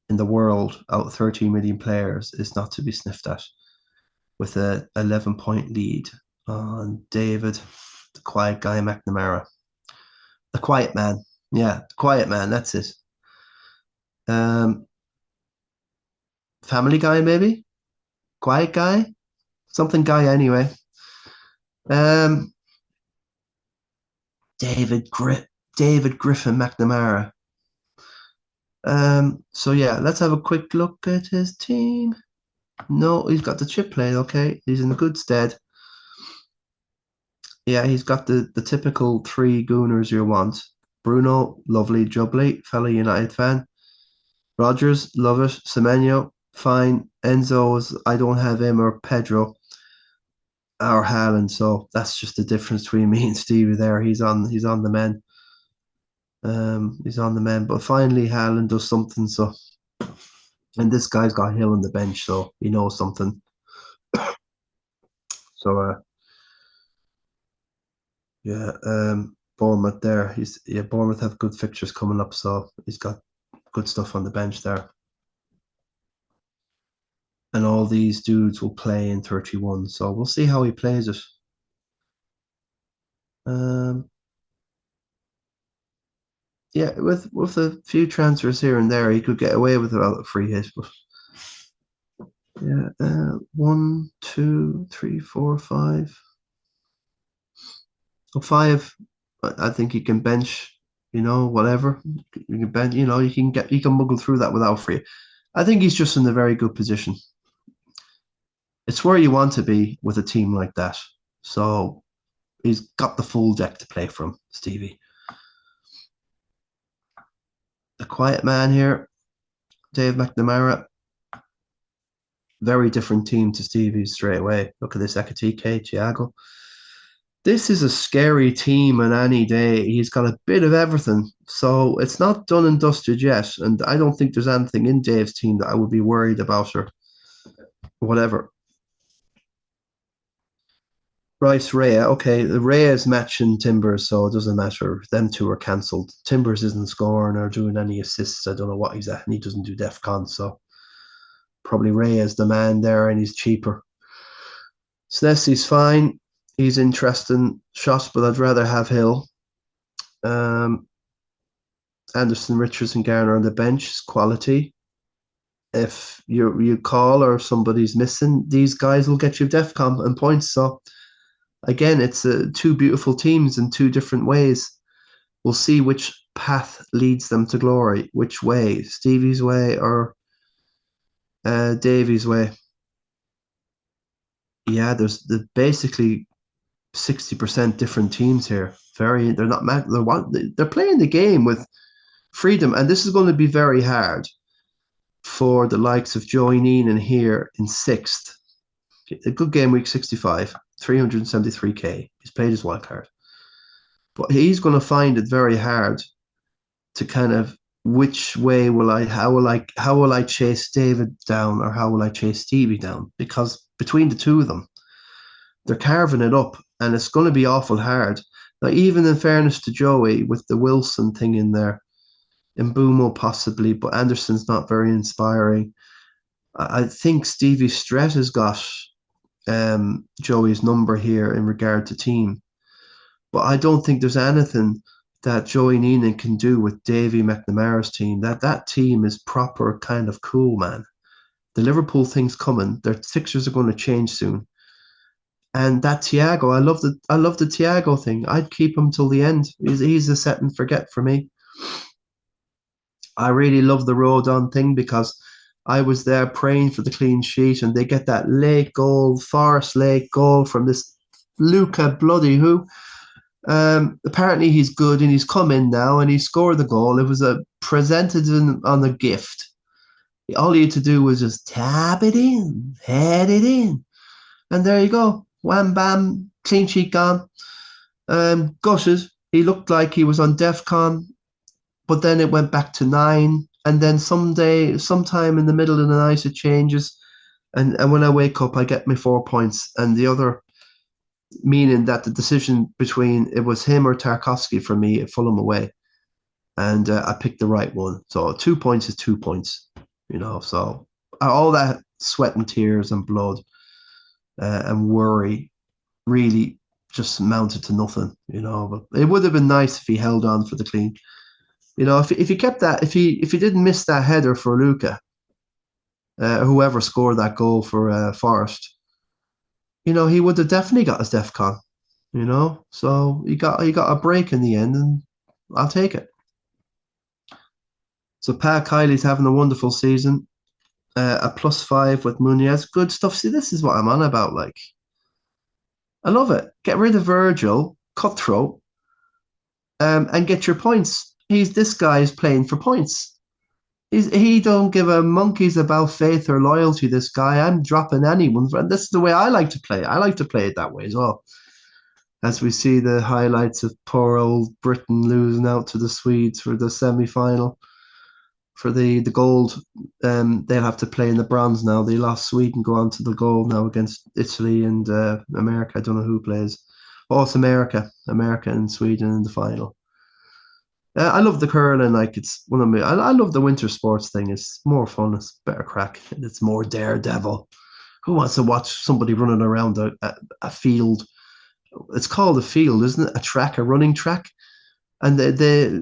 A: in the world out of 13 million players is not to be sniffed at, with a 11-point lead on David, the quiet guy McNamara. The quiet man. Yeah, the quiet man, that's it. Family guy, maybe? Quiet guy? Something guy anyway. Um, David Griffin McNamara. So yeah, let's have a quick look at his team. No, he's got the chip play. Okay, he's in good stead. Yeah, he's got the typical three gooners you want. Bruno, lovely, jubbly, fellow United fan. Rogers, love it. Semenyo, fine. Enzo's, I don't have him, or Pedro or Haaland. So that's just the difference between me and Stevie there. He's on the men. He's on the men. But finally Haaland does something. So, and this guy's got Hill on the bench, so he knows something. So yeah, Bournemouth there. Bournemouth have good fixtures coming up, so he's got good stuff on the bench there. And all these dudes will play in 31, so we'll see how he plays it. Um, Yeah, with a few transfers here and there, he could get away with it without a free hit. But yeah, one, two, three, four, five. So five, I think he can bench. Whatever you can bench. You can muggle through that without free. I think he's just in a very good position. It's where you want to be with a team like that. So he's got the full deck to play from, Stevie. The quiet man here, Dave McNamara. Very different team to Stevie's straight away. Look at this Ekatike, Thiago. This is a scary team on any day. He's got a bit of everything. So it's not done and dusted yet. And I don't think there's anything in Dave's team that I would be worried about or whatever. Rice Raya. Okay, the Raya is matching Timbers, so it doesn't matter. Them two are cancelled. Timbers isn't scoring or doing any assists. I don't know what he's at, and he doesn't do DEFCON, so probably Raya is the man there, and he's cheaper. Snessy's fine. He's interesting shot, but I'd rather have Hill. Anderson, Richards, and Garner on the bench is quality. If you call or somebody's missing, these guys will get you DEFCON and points. So again, it's two beautiful teams in two different ways. We'll see which path leads them to glory. Which way, Stevie's way or Davy's way? Yeah, there's basically 60% different teams here. They're not they're playing the game with freedom, and this is going to be very hard for the likes of Joey Neenan here in sixth. A good game week 65, 373k. He's played his wild card, but he's going to find it very hard to kind of which way will I how will I chase David down or how will I chase Stevie down, because between the two of them they're carving it up and it's going to be awful hard. Now, even in fairness to Joey with the Wilson thing in there, and Mbumo possibly, but Anderson's not very inspiring. I think Stevie Stret has got Joey's number here in regard to team, but I don't think there's anything that Joey Neenan can do with Davy McNamara's team. That team is proper kind of cool, man. The Liverpool thing's coming. Their fixtures are going to change soon. And that Thiago, I love the Thiago thing. I'd keep him till the end. He's a set and forget for me. I really love the Rodon thing because I was there praying for the clean sheet, and they get that late goal, Forest late goal from this Luca bloody who. Apparently he's good and he's come in now and he scored the goal. It was presented on a gift. All he had to do was just tap it in, head it in, and there you go. Wham bam, clean sheet gone. Gutted. He looked like he was on DEFCON. But then it went back to 9, and then sometime in the middle of the night, it changes. And when I wake up, I get my 4 points. And the other, meaning that the decision between it was him or Tarkovsky for me at Fulham away. And I picked the right one. So 2 points is 2 points, So all that sweat and tears and blood and worry really just amounted to nothing, But it would have been nice if he held on for the clean. If he kept that, if he didn't miss that header for Luca, whoever scored that goal for Forest, he would have definitely got his DEFCON. So he got a break in the end, and I'll take it. So Pat Kiley's having a wonderful season, a +5 with Munez, good stuff. See, this is what I'm on about. Like, I love it. Get rid of Virgil, cutthroat, and get your points. This guy is playing for points. He don't give a monkeys about faith or loyalty, this guy. I'm dropping anyone. And this is the way I like to play. I like to play it that way as well. As we see the highlights of poor old Britain losing out to the Swedes for the semi-final. For the gold, they'll have to play in the bronze now. They lost Sweden, go on to the gold now against Italy and America. I don't know who plays. Oh, it's America. America and Sweden in the final. I love the curling. Like, it's one of my. I love the winter sports thing. It's more fun. It's better crack. It's more daredevil. Who wants to watch somebody running around a field? It's called a field, isn't it? A track, a running track. And they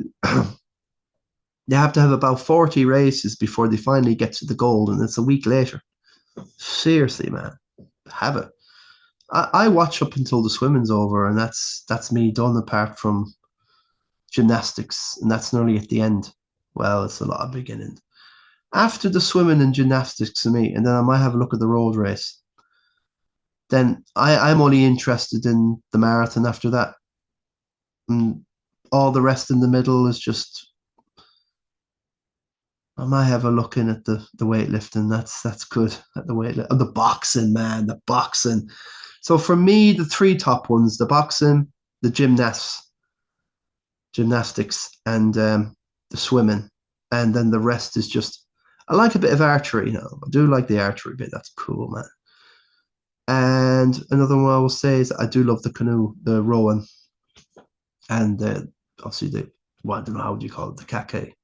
A: They have to have about 40 races before they finally get to the goal, and it's a week later. Seriously, man, have it. I watch up until the swimming's over, and that's me done. Apart from gymnastics, and that's nearly at the end. Well, it's a lot of beginning. After the swimming and gymnastics to me, and then I might have a look at the road race. Then I'm only interested in the marathon after that. And all the rest in the middle is just I might have a look in at the weightlifting. That's good at the weight. Oh, the boxing, man, the boxing. So for me, the three top ones: the boxing, the gymnastics, and the swimming, and then the rest is just. I like a bit of archery, I do like the archery bit. That's cool, man. And another one I will say is I do love the canoe, the rowing, and obviously I don't know how do you call it, the kake,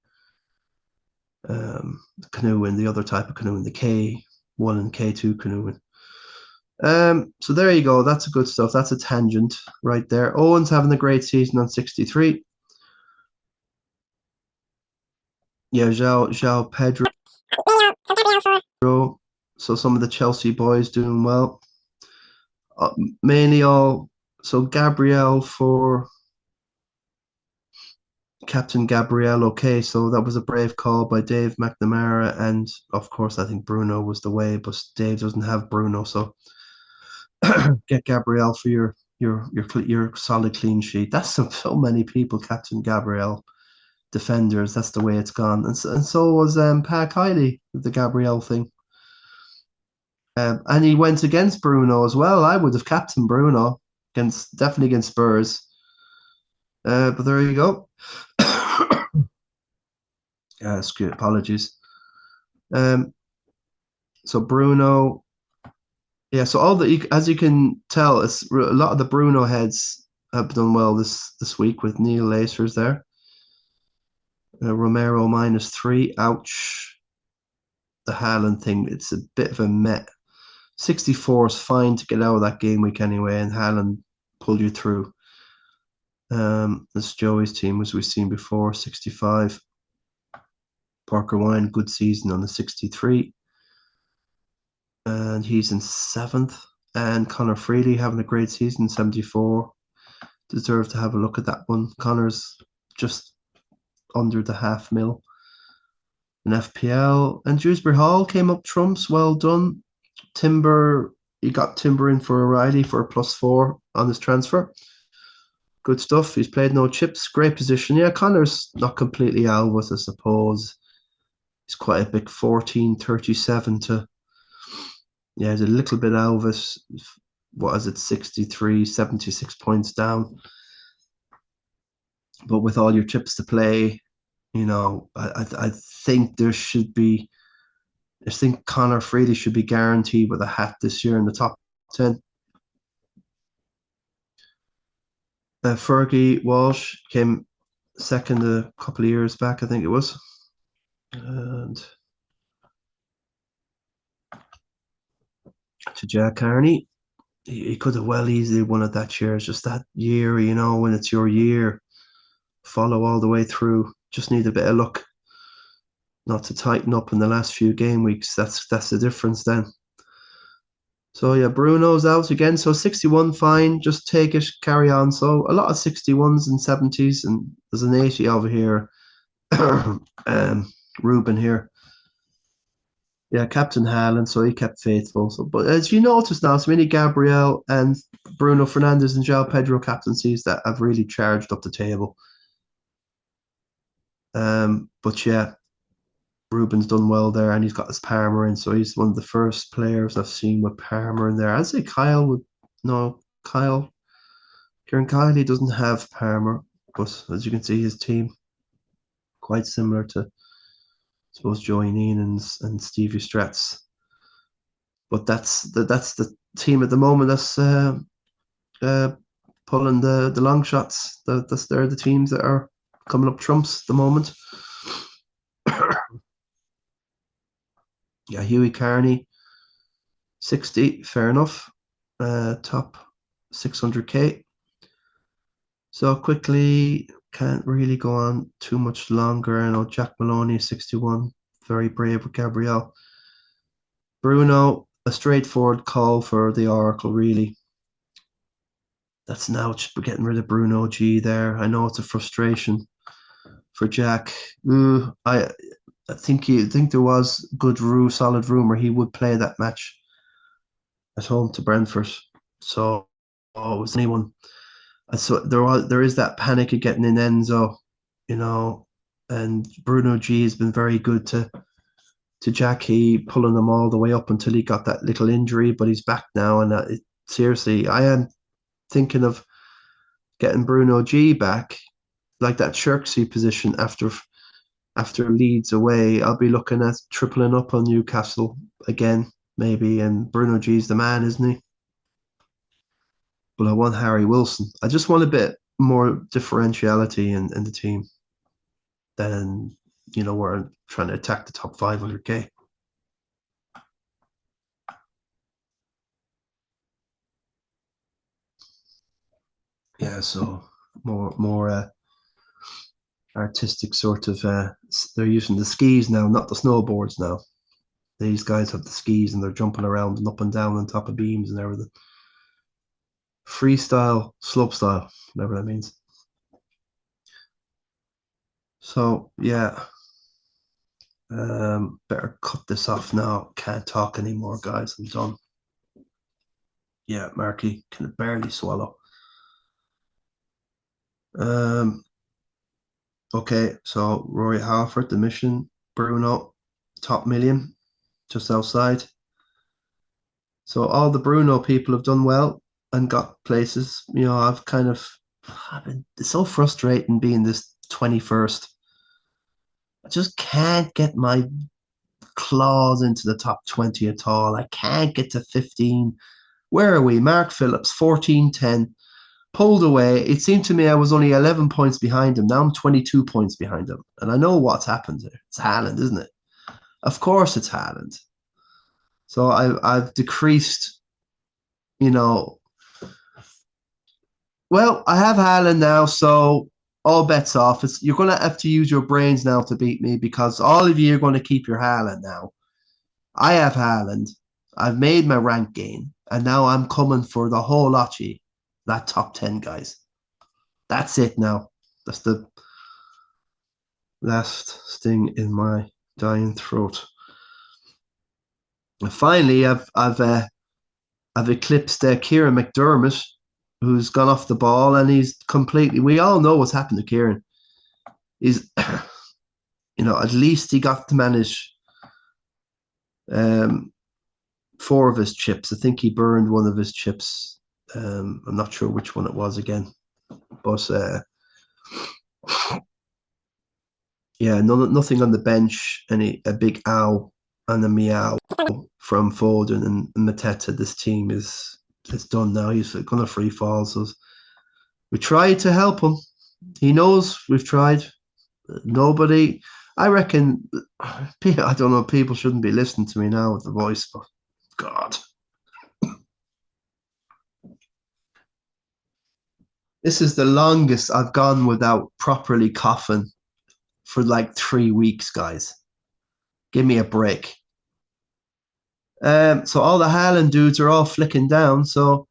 A: the canoe and the other type of canoe, and the K1 and K2 canoeing. So there you go. That's a good stuff. That's a tangent right there. Owen's having a great season on 63. Yeah, João Pedro. So some of the Chelsea boys doing well. Mainly all. So Gabriel for Captain Gabriel. Okay, so that was a brave call by Dave McNamara, and of course I think Bruno was the way, but Dave doesn't have Bruno, so get Gabriel for your solid clean sheet. That's so many people, Captain Gabriel defenders. That's the way it's gone, and so was Pat Kiley with the Gabriel thing. And he went against Bruno as well. I would have captained Bruno definitely against Spurs. But there you go. Apologies. So Bruno, yeah. So as you can tell, it's a lot of the Bruno heads have done well this week with Neil Lacers there. Romero -3. Ouch. The Haaland thing, it's a bit of a met. 64 is fine to get out of that game week anyway, and Haaland pulled you through. This Joey's team, as we've seen before, 65. Parker Wine, good season on the 63. And he's in 7th. And Connor Freely having a great season, 74. Deserve to have a look at that one. Connor's just under the $500,000 in FPL. And Dewsbury Hall came up trumps. Well done. Timber, you got Timber in for O'Reilly for a +4 on his transfer. Good stuff. He's played no chips. Great position. Yeah, Connor's not completely Alvis, I suppose. He's quite a big 14.37 to. Yeah, he's a little bit Alvis. What is it? 63, 76 points down. But with all your chips to play, I think there should be. I think Connor Freely should be guaranteed with a hat this year in the top 10. Fergie Walsh came second a couple of years back, I think it was. And to Jack Carney, he could have well easily won it that year. It's just that year, when it's your year, follow all the way through. Just need a bit of luck not to tighten up in the last few game weeks. That's the difference then. So yeah, Bruno's out again. So 61, fine. Just take it, carry on. So a lot of 61s and 70s, and there's an 80 over here. Ruben here. Yeah, Captain Haaland, so he kept faithful. So, but as you notice now, so many Gabriel and Bruno Fernandes and João Pedro captaincies that have really charged up the table. But yeah, Ruben's done well there, and he's got his Palmer in, so he's one of the first players I've seen with Palmer in there. I'd say Kieran Kyle, he doesn't have Palmer, but as you can see, his team quite similar to, I suppose, Joey Neenan's and Stevie Stratz. But that's the team at the moment that's pulling the long shots. They're the teams that are coming up trumps at the moment. Yeah, Hughie Carney, 60, fair enough. Top 600k. So quickly, can't really go on too much longer. I know Jack Maloney, 61, very brave with Gabriel. Bruno, a straightforward call for the Oracle, really. That's now just getting rid of Bruno G there. I know it's a frustration for Jack. I think there was solid rumor he would play that match at home to Brentford. So, was anyone? So there is that panic of getting in Enzo, you know, and Bruno G has been very good to Jackie, pulling them all the way up until he got that little injury, but he's back now. And seriously, I am thinking of getting Bruno G back, like that Cherksey position after Leeds away. I'll be looking at tripling up on Newcastle again, maybe. And Bruno G's the man, isn't he? But I want Harry Wilson. I just want a bit more differentiality in the team than we're trying to attack the top 500k. Yeah, so more artistic sort of. They're using the skis now, not the snowboards now. These guys have the skis and they're jumping around and up and down on top of beams and everything. Freestyle, slopestyle, whatever that means. So yeah, better cut this off now. Can't talk anymore, guys. I'm done. Yeah, Marky can barely swallow. Okay, so Rory Halford, the mission, Bruno, top million, just outside. So all the Bruno people have done well and got places. I've been, it's so frustrating being this 21st. I just can't get my claws into the top 20 at all. I can't get to 15. Where are we? Mark Phillips, 14-10. Pulled away. It seemed to me I was only 11 points behind him. Now I'm 22 points behind him. And I know what's happened there. It's Haaland, isn't it? Of course it's Haaland. So I've decreased, well, I have Haaland now, so all bets off. You're going to have to use your brains now to beat me because all of you are going to keep your Haaland now. I have Haaland. I've made my rank gain, and now I'm coming for the whole lot of you, that top 10 guys. That's it now. That's the last sting in my dying throat. And finally, I've eclipsed Kieran McDermott, who's gone off the ball, and he's completely. We all know what's happened to Kieran. He's, at least he got to manage 4 of his chips. I think he burned one of his chips. I'm not sure which one it was again, but yeah, nothing on the bench. A big ow and a meow from Foden and Mateta. This team is done now. He's gonna free fall. So we tried to help him. He knows we've tried. Nobody. I reckon. I don't know. People shouldn't be listening to me now with the voice, but God. This is the longest I've gone without properly coughing for like 3 weeks, guys. Give me a break. So all the Haaland dudes are all flicking down. So,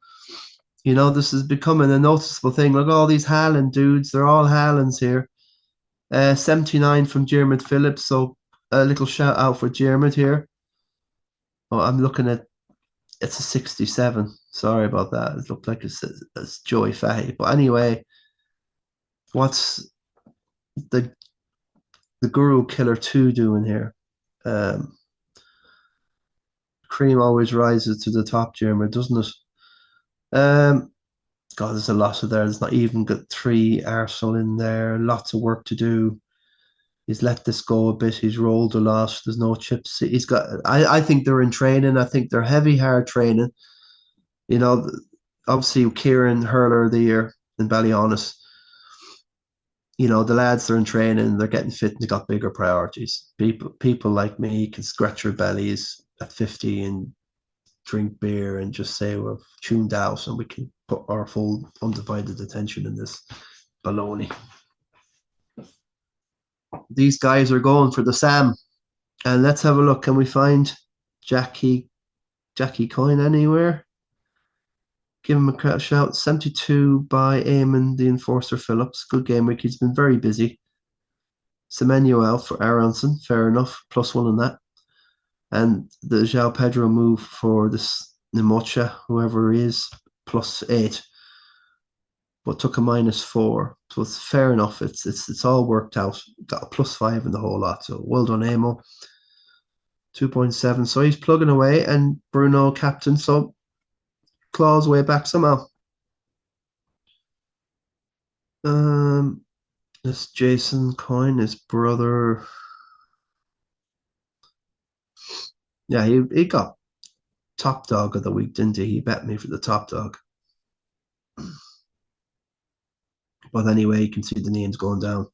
A: this is becoming a noticeable thing. Look, all these Haaland dudes, they're all Haalands here. 79 from Jeremy Phillips. So a little shout out for Jeremy here. Oh, I'm looking at it's a 67. Sorry about that. It looked like it's Joey Fahey. But anyway, what's the Guru Killer 2 doing here? Cream always rises to the top, Jeremy, doesn't it? God, there's a lot of there. There's not even got 3 Arsenal in there. Lots of work to do. He's let this go a bit. He's rolled a lot. There's no chips. He's got. I think they're in training. I think they're heavy, hard training. Obviously Kieran Hurler of the year in Ballyhaunis. The lads are in training. They're getting fit. And they got bigger priorities. People like me can scratch your bellies at 50 and drink beer and just say we're tuned out and we can put our full undivided attention in this baloney. These guys are going for the Sam. And let's have a look. Can we find Jackie Coyne anywhere? Give him a shout. 72 by Eamon, the Enforcer Phillips. Good game week. He's been very busy. Semenyo out for Aronson. Fair enough. +1 on that. And the João Pedro move for this Nimocha, whoever he is, +8. But took a -4. So it's fair enough. It's all worked out. Got a +5 in the whole lot. So well done, Amo. 2.7. So he's plugging away, and Bruno captain. So claws way back somehow. This Jason Coyne, his brother. Yeah, he got top dog of the week, didn't he? He bet me for the top dog. But anyway, you can see the names going down.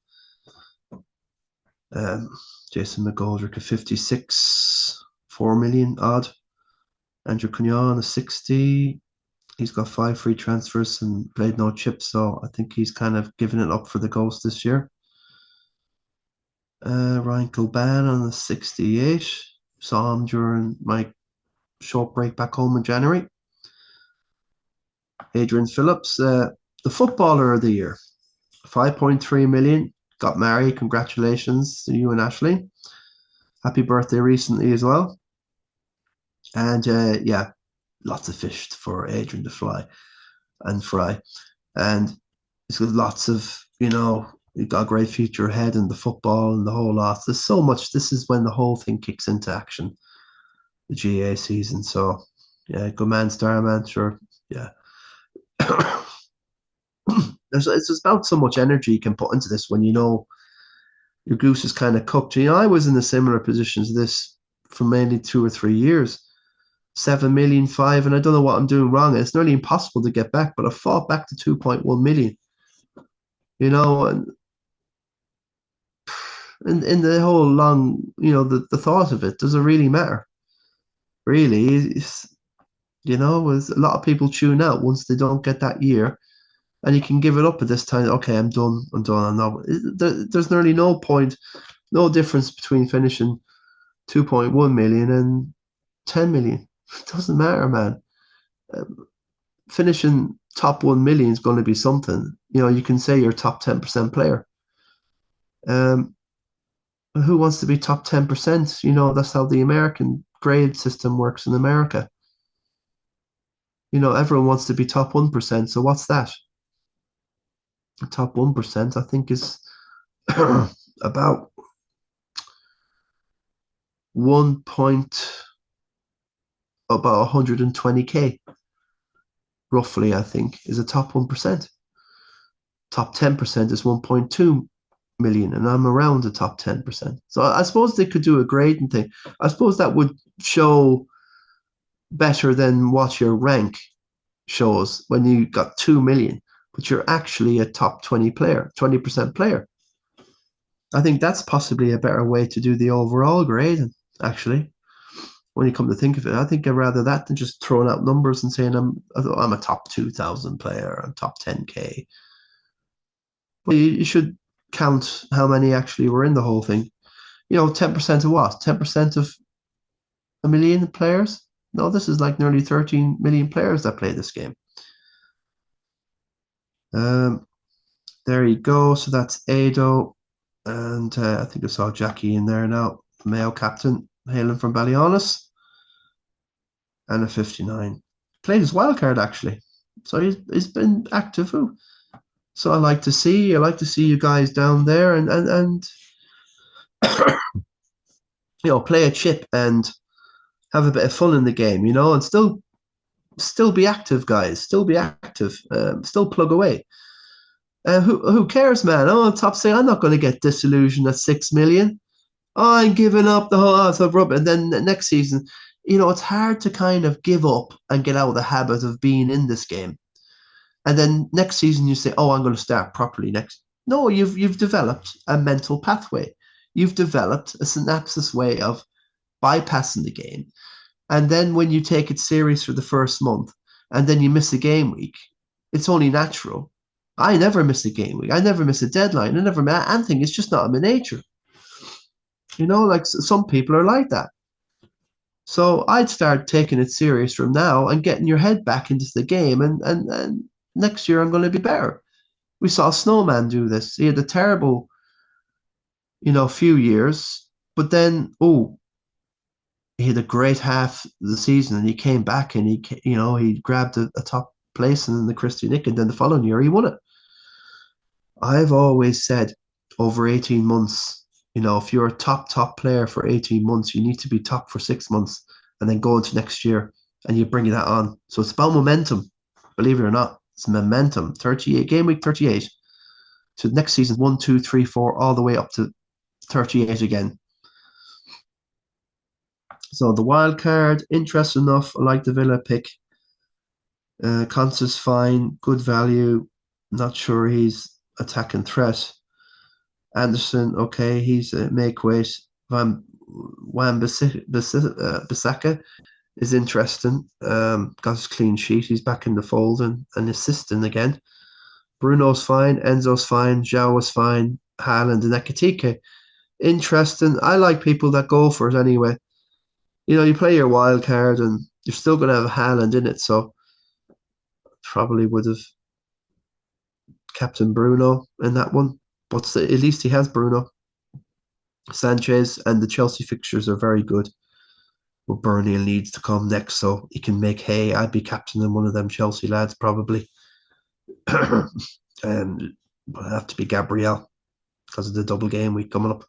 A: Jason McGoldrick, a 56, 4 million odd. Andrew Cunyon, a 60. He's got 5 free transfers and played no chips, so I think he's kind of given it up for the Ghost this year. Ryan Kilban on the 68. Saw him during my short break back home in January. Adrian Phillips, the footballer of the year. 5.3 million. Got married. Congratulations to you and Ashley. Happy birthday recently as well. And yeah, lots of fish for Adrian to fry. And he's got lots of, he's got a great future ahead in the football and the whole lot. There's so much. This is when the whole thing kicks into action, the GA season. So, yeah, good man, Starman, sure. Yeah. It's about so much energy you can put into this when you know your goose is kind of cooked. I was in a similar position to this for mainly 2 or 3 years. 7 million, 5, and I don't know what I'm doing wrong. It's nearly impossible to get back, but I fought back to 2.1 million. And in the whole long, the thought of it, does it really matter? Really, a lot of people tune out once they don't get that year, and you can give it up at this time. Okay, I'm done. There's nearly no point, no difference between finishing 2.1 million and 10 million. It doesn't matter, man. Finishing top 1 million is going to be something. You can say you're top 10% player. Who wants to be top 10%? That's how the American grade system works in America. Everyone wants to be top 1%. So what's that? The top 1%, I think, is about 120K, roughly, I think, is a top 1%. Top 10% is 1.2 million, and I'm around the top 10%. So I suppose they could do a grading thing. I suppose that would show better than what your rank shows when you got 2 million, but you're actually a top 20 player, 20% player. I think that's possibly a better way to do the overall grading, actually. When you come to think of it, I think I'd rather that than just throwing out numbers and saying I'm a top 2,000 player, I'm top 10K. But you should count how many actually were in the whole thing. 10% of what? 10% of a million players? No, this is like nearly 13 million players that play this game. There you go. So that's Ado. And I think I saw Jackie in there now. The Mayo captain, hailing from Ballyhaunis. And a 59. Played his wild card, actually. So he's been active. So I like to see you guys down there and play a chip and have a bit of fun in the game, and still be active, guys. Still be active. Still plug away. Who cares, man? Top say I'm not going to get disillusioned at 6 million. I'm giving up the whole house of rubber. And then next season, it's hard to kind of give up and get out of the habit of being in this game. And then next season you say, I'm going to start properly next. No, you've developed a mental pathway. You've developed a synapses way of bypassing the game. And then when you take it serious for the first month and then you miss a game week, it's only natural I never miss a game week. I never miss a deadline. I never miss anything. It's just not in my nature. Like some people are like that. So I'd start taking it serious from now and getting your head back into the game. And next year I'm going to be better. We saw Snowman do this. He had a terrible, few years, but then, he had a great half of the season and he came back and he grabbed a top place in the Christy Nick, and then the following year he won it. I've always said over 18 months, if you're a top player for 18 months, you need to be top for 6 months and then go into next year and you bring that on. So it's about momentum, believe it or not. It's momentum. 38, game week 38. To next season, 1, 2, 3, 4, all the way up to 38 again. So the wild card, interesting enough. I like the Villa pick. Constance fine, good value. Not sure he's attacking threat. Anderson, okay, he's a make weight. Bissaka is interesting. Got his clean sheet. He's back in the fold and assisting again. Bruno's fine. Enzo's fine. Zhao was fine. Haaland and Ekitike. Interesting. I like people that go for it anyway. You play your wild card and you're still going to have Haaland in it, so probably would have Captain Bruno in that one. But at least he has Bruno. Sanchez and the Chelsea fixtures are very good. Well, Burnley needs to come next, so he can make hay. I'd be captaining one of them Chelsea lads probably. And it'll have to be Gabriel because of the double game week coming up.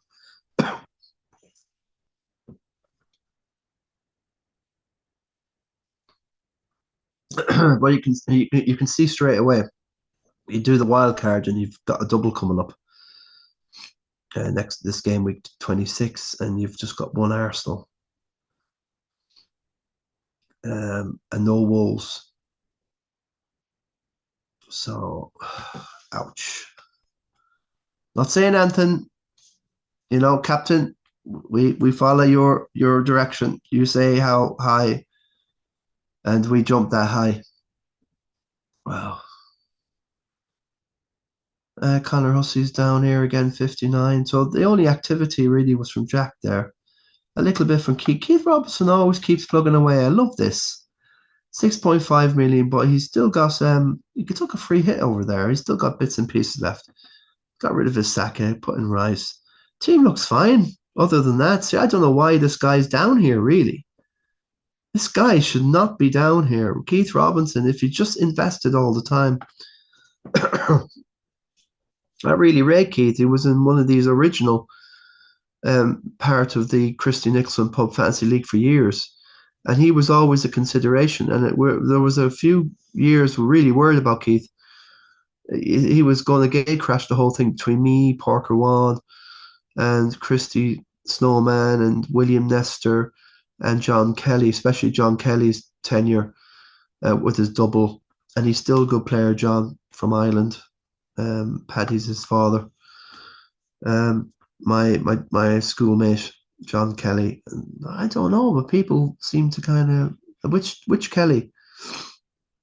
A: But you can see straight away. You do the wild card and you've got a double coming up next this game week 26, and you've just got one Arsenal and no Wolves. So, ouch. Not saying anything, Captain. We follow your direction. You say how high, and we jump that high. Wow. Connor Hussey's down here again, 59. So the only activity really was from Jack there. A little bit from Keith. Keith Robinson always keeps plugging away. I love this. 6.5 million, but he's still got he took a free hit over there. He's still got bits and pieces left. Got rid of his Saka, put in Rice. Team looks fine. Other than that, see, I don't know why this guy's down here, really. This guy should not be down here. Keith Robinson, if he just invested all the time. I really rate Keith. He was in one of these original part of the Christy Nicholson Pub Fantasy League for years. And he was always a consideration. And there was a few years we were really worried about Keith. He was going to gate crash the whole thing between me, Parker Wan, and Christy Snowman, and William Nestor, and John Kelly, especially John Kelly's tenure with his double. And he's still a good player, John, from Ireland. Paddy's his father. My schoolmate, John Kelly. I don't know, but people seem to kind of which Kelly?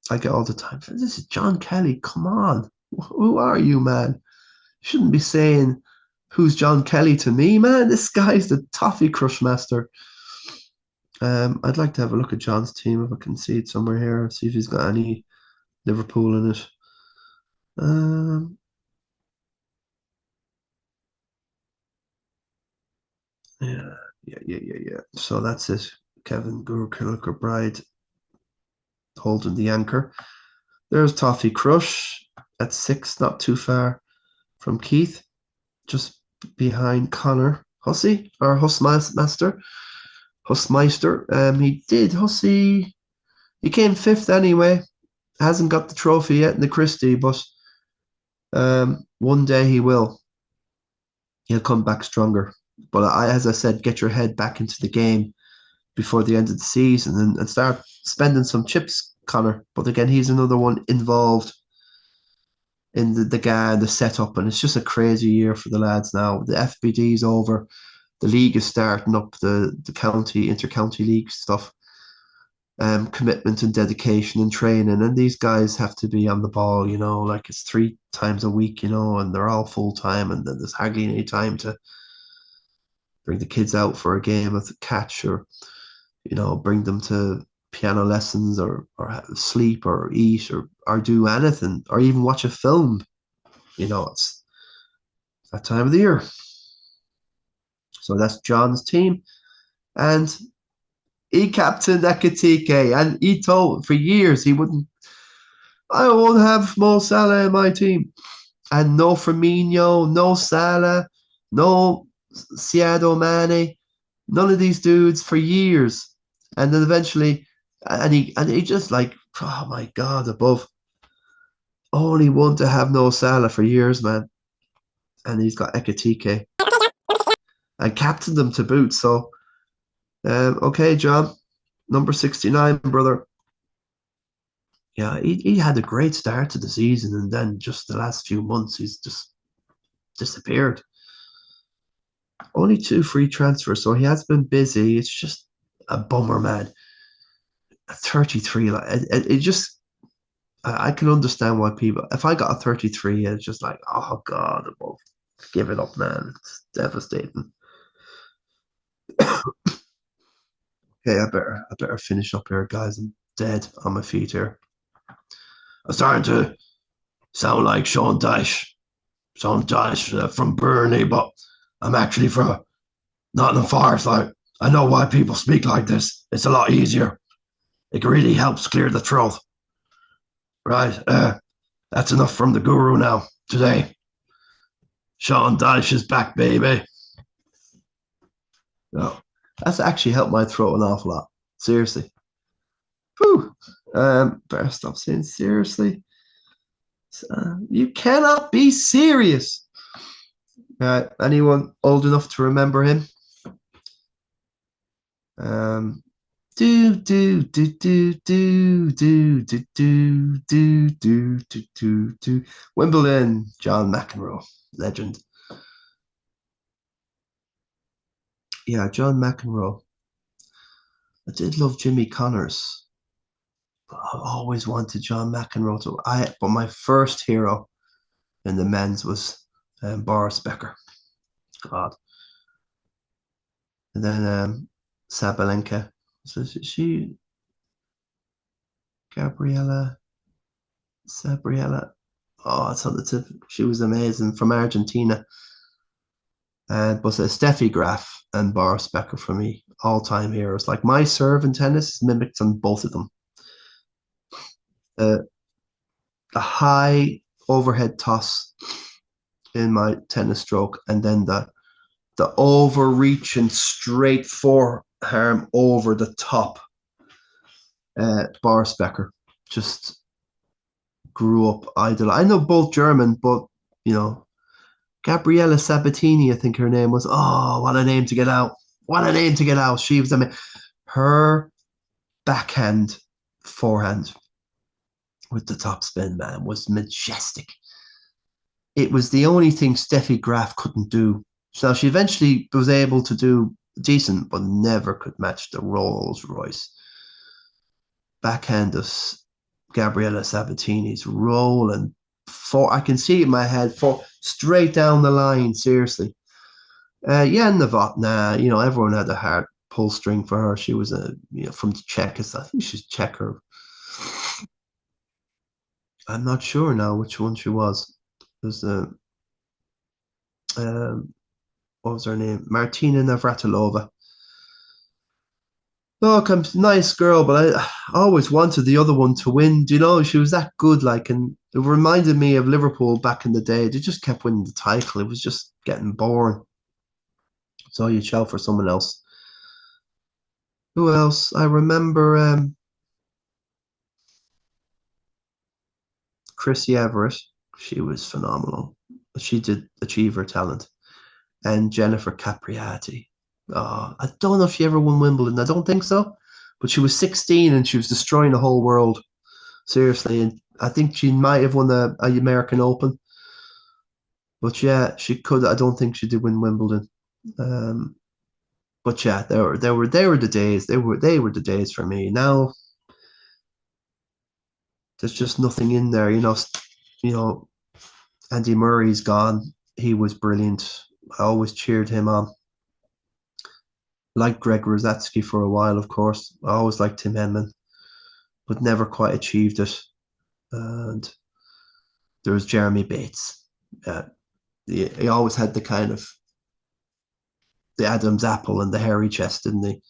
A: I get all the time. This is John Kelly. Come on, who are you, man? You shouldn't be saying who's John Kelly to me, man. This guy's the toffee crush master. I'd like to have a look at John's team if I can see it somewhere here. See if he's got any Liverpool in it. Yeah. So that's it. Kevin Gurkilker Bride holding the anchor. There's Toffee Crush at 6, not too far from Keith, just behind Connor Hussey or Hussmeister. Hussey. He came 5th anyway. Hasn't got the trophy yet in the Christie, but one day he will. He'll come back stronger. But as I said, get your head back into the game before the end of the season and start spending some chips, Connor. But again, he's another one involved in the guy, the setup, and it's just a crazy year for the lads now. The FBD's over. The league is starting up, the county, inter-county league stuff. commitment and dedication and training. And these guys have to be on the ball, like it's 3 times a week, and they're all full time, and then there's hardly any time to bring the kids out for a game of catch or, bring them to piano lessons or sleep or eat or do anything or even watch a film. It's that time of the year. So that's John's team. And he captained Ekitike, and he told for years I won't have Mo Salah in my team. And no Firmino, no Salah, no Sadio Mane, none of these dudes for years. And then eventually, and he just like, oh my God, above. Only one to have no Salah for years, man. And he's got Ekitike. And captained them to boot. So, okay, John, number 69, brother. Yeah, he had a great start to the season, and then just the last few months, he's just disappeared. Only 2 free transfers, so he has been busy. It's just a bummer, man. 33, like it just, I can understand why people. If I got a 33, it's just like, oh God, above, give it up, man. It's devastating. Okay, I better finish up here, guys. I'm dead on my feet here. I'm starting to sound like Sean Dyche from Burnley, but I'm actually from Nottingham Forest. I know why people speak like this. It's a lot easier. It really helps clear the throat. Right, that's enough from the guru now, today. Sean Dyche is back, baby. No, that's actually helped my throat an awful lot. Seriously. Whew. Better stop saying seriously. You cannot be serious. Anyone old enough to remember him? Do do do do do do do do do do do do do. Wimbledon, John McEnroe, legend. Yeah, John McEnroe. I did love Jimmy Connors. I always wanted John McEnroe but my first hero in the men's was Boris Becker. God. And then Sabalenka. So she Gabriella Sabriella. Oh, it's on the tip. She was amazing from Argentina. But Steffi Graf and Boris Becker for me, all-time heroes. Like my serve in tennis is mimicked on both of them. The high overhead toss in my tennis stroke, and then the overreaching straight forearm over the top. Boris Becker just grew up idol. I know both German, but Gabriella Sabatini, I think her name was. Oh, what a name to get out! What a name to get out! She was, her backhand, forehand with the top spin, man, was majestic. It was the only thing Steffi Graf couldn't do. So she eventually was able to do decent, but never could match the Rolls Royce backhand of Gabriella Sabatini's rolling I can see it in my head straight down the line. Seriously, Novotná. Everyone had a hard pull string for her. She was from Czech. I think she's Czech. I'm not sure now which one she was. It was what was her name? Martina Navratilova. Look, I'm a nice girl, but I always wanted the other one to win. She was that good, and it reminded me of Liverpool back in the day. They just kept winning the title. It was just getting boring. So you'd shout for someone else. Who else? I remember Chrissy Everett. She was phenomenal. She did achieve her talent. And Jennifer Capriati. I don't know if she ever won Wimbledon. I don't think so. But she was 16 and she was destroying the whole world. Seriously. And I think she might have won the American Open. But yeah, she could. I don't think she did win Wimbledon. But yeah, they were the days. They were the days for me. Now There's just nothing in there. You know, Andy Murray's gone. He was brilliant. I always cheered him on. Liked Greg Rosetsky for a while, of course. I always liked Tim Henman, but never quite achieved it. And there was Jeremy Bates. He always had the kind of the Adam's apple and the hairy chest, didn't he?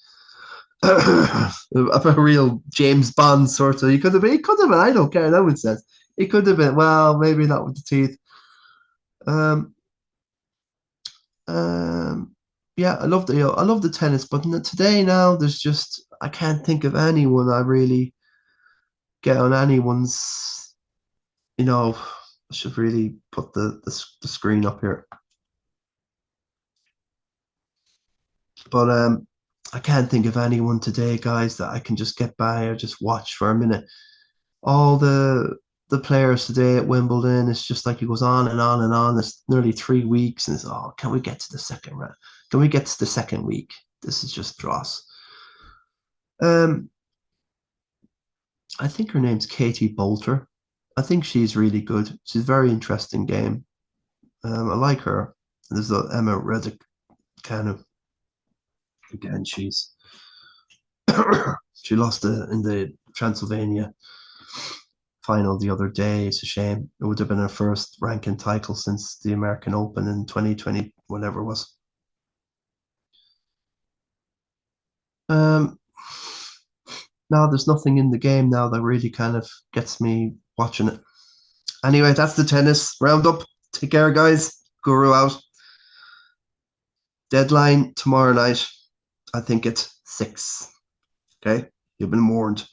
A: Of a real James Bond sort of. He could have been. He could have been. I don't care. No one says he could have been. Well, maybe not with the teeth. Um, um, yeah, I love the tennis, but today now there's just I can't think of anyone I really get on anyone's. I should really put the screen up here, but I can't think of anyone today, guys, that I can just get by or just watch for a minute. All the players today at Wimbledon, it's just like it goes on and on and on. It's nearly 3 weeks, and it's can we get to the second round? Can we get to the second week? This is just dross. Um, I think her name's Katie Bolter. I think she's really good. She's a very interesting game. I like her. There's the Emma Reddick kind of again. She lost in the Transylvania final the other day. It's a shame. It would have been her first ranking title since the American Open in 2020, whatever it was. Um, Now there's nothing in the game now that really kind of gets me watching it. Anyway, that's the tennis roundup. Take care, guys. Guru out. Deadline tomorrow night. I think it's 6. Okay, you've been warned.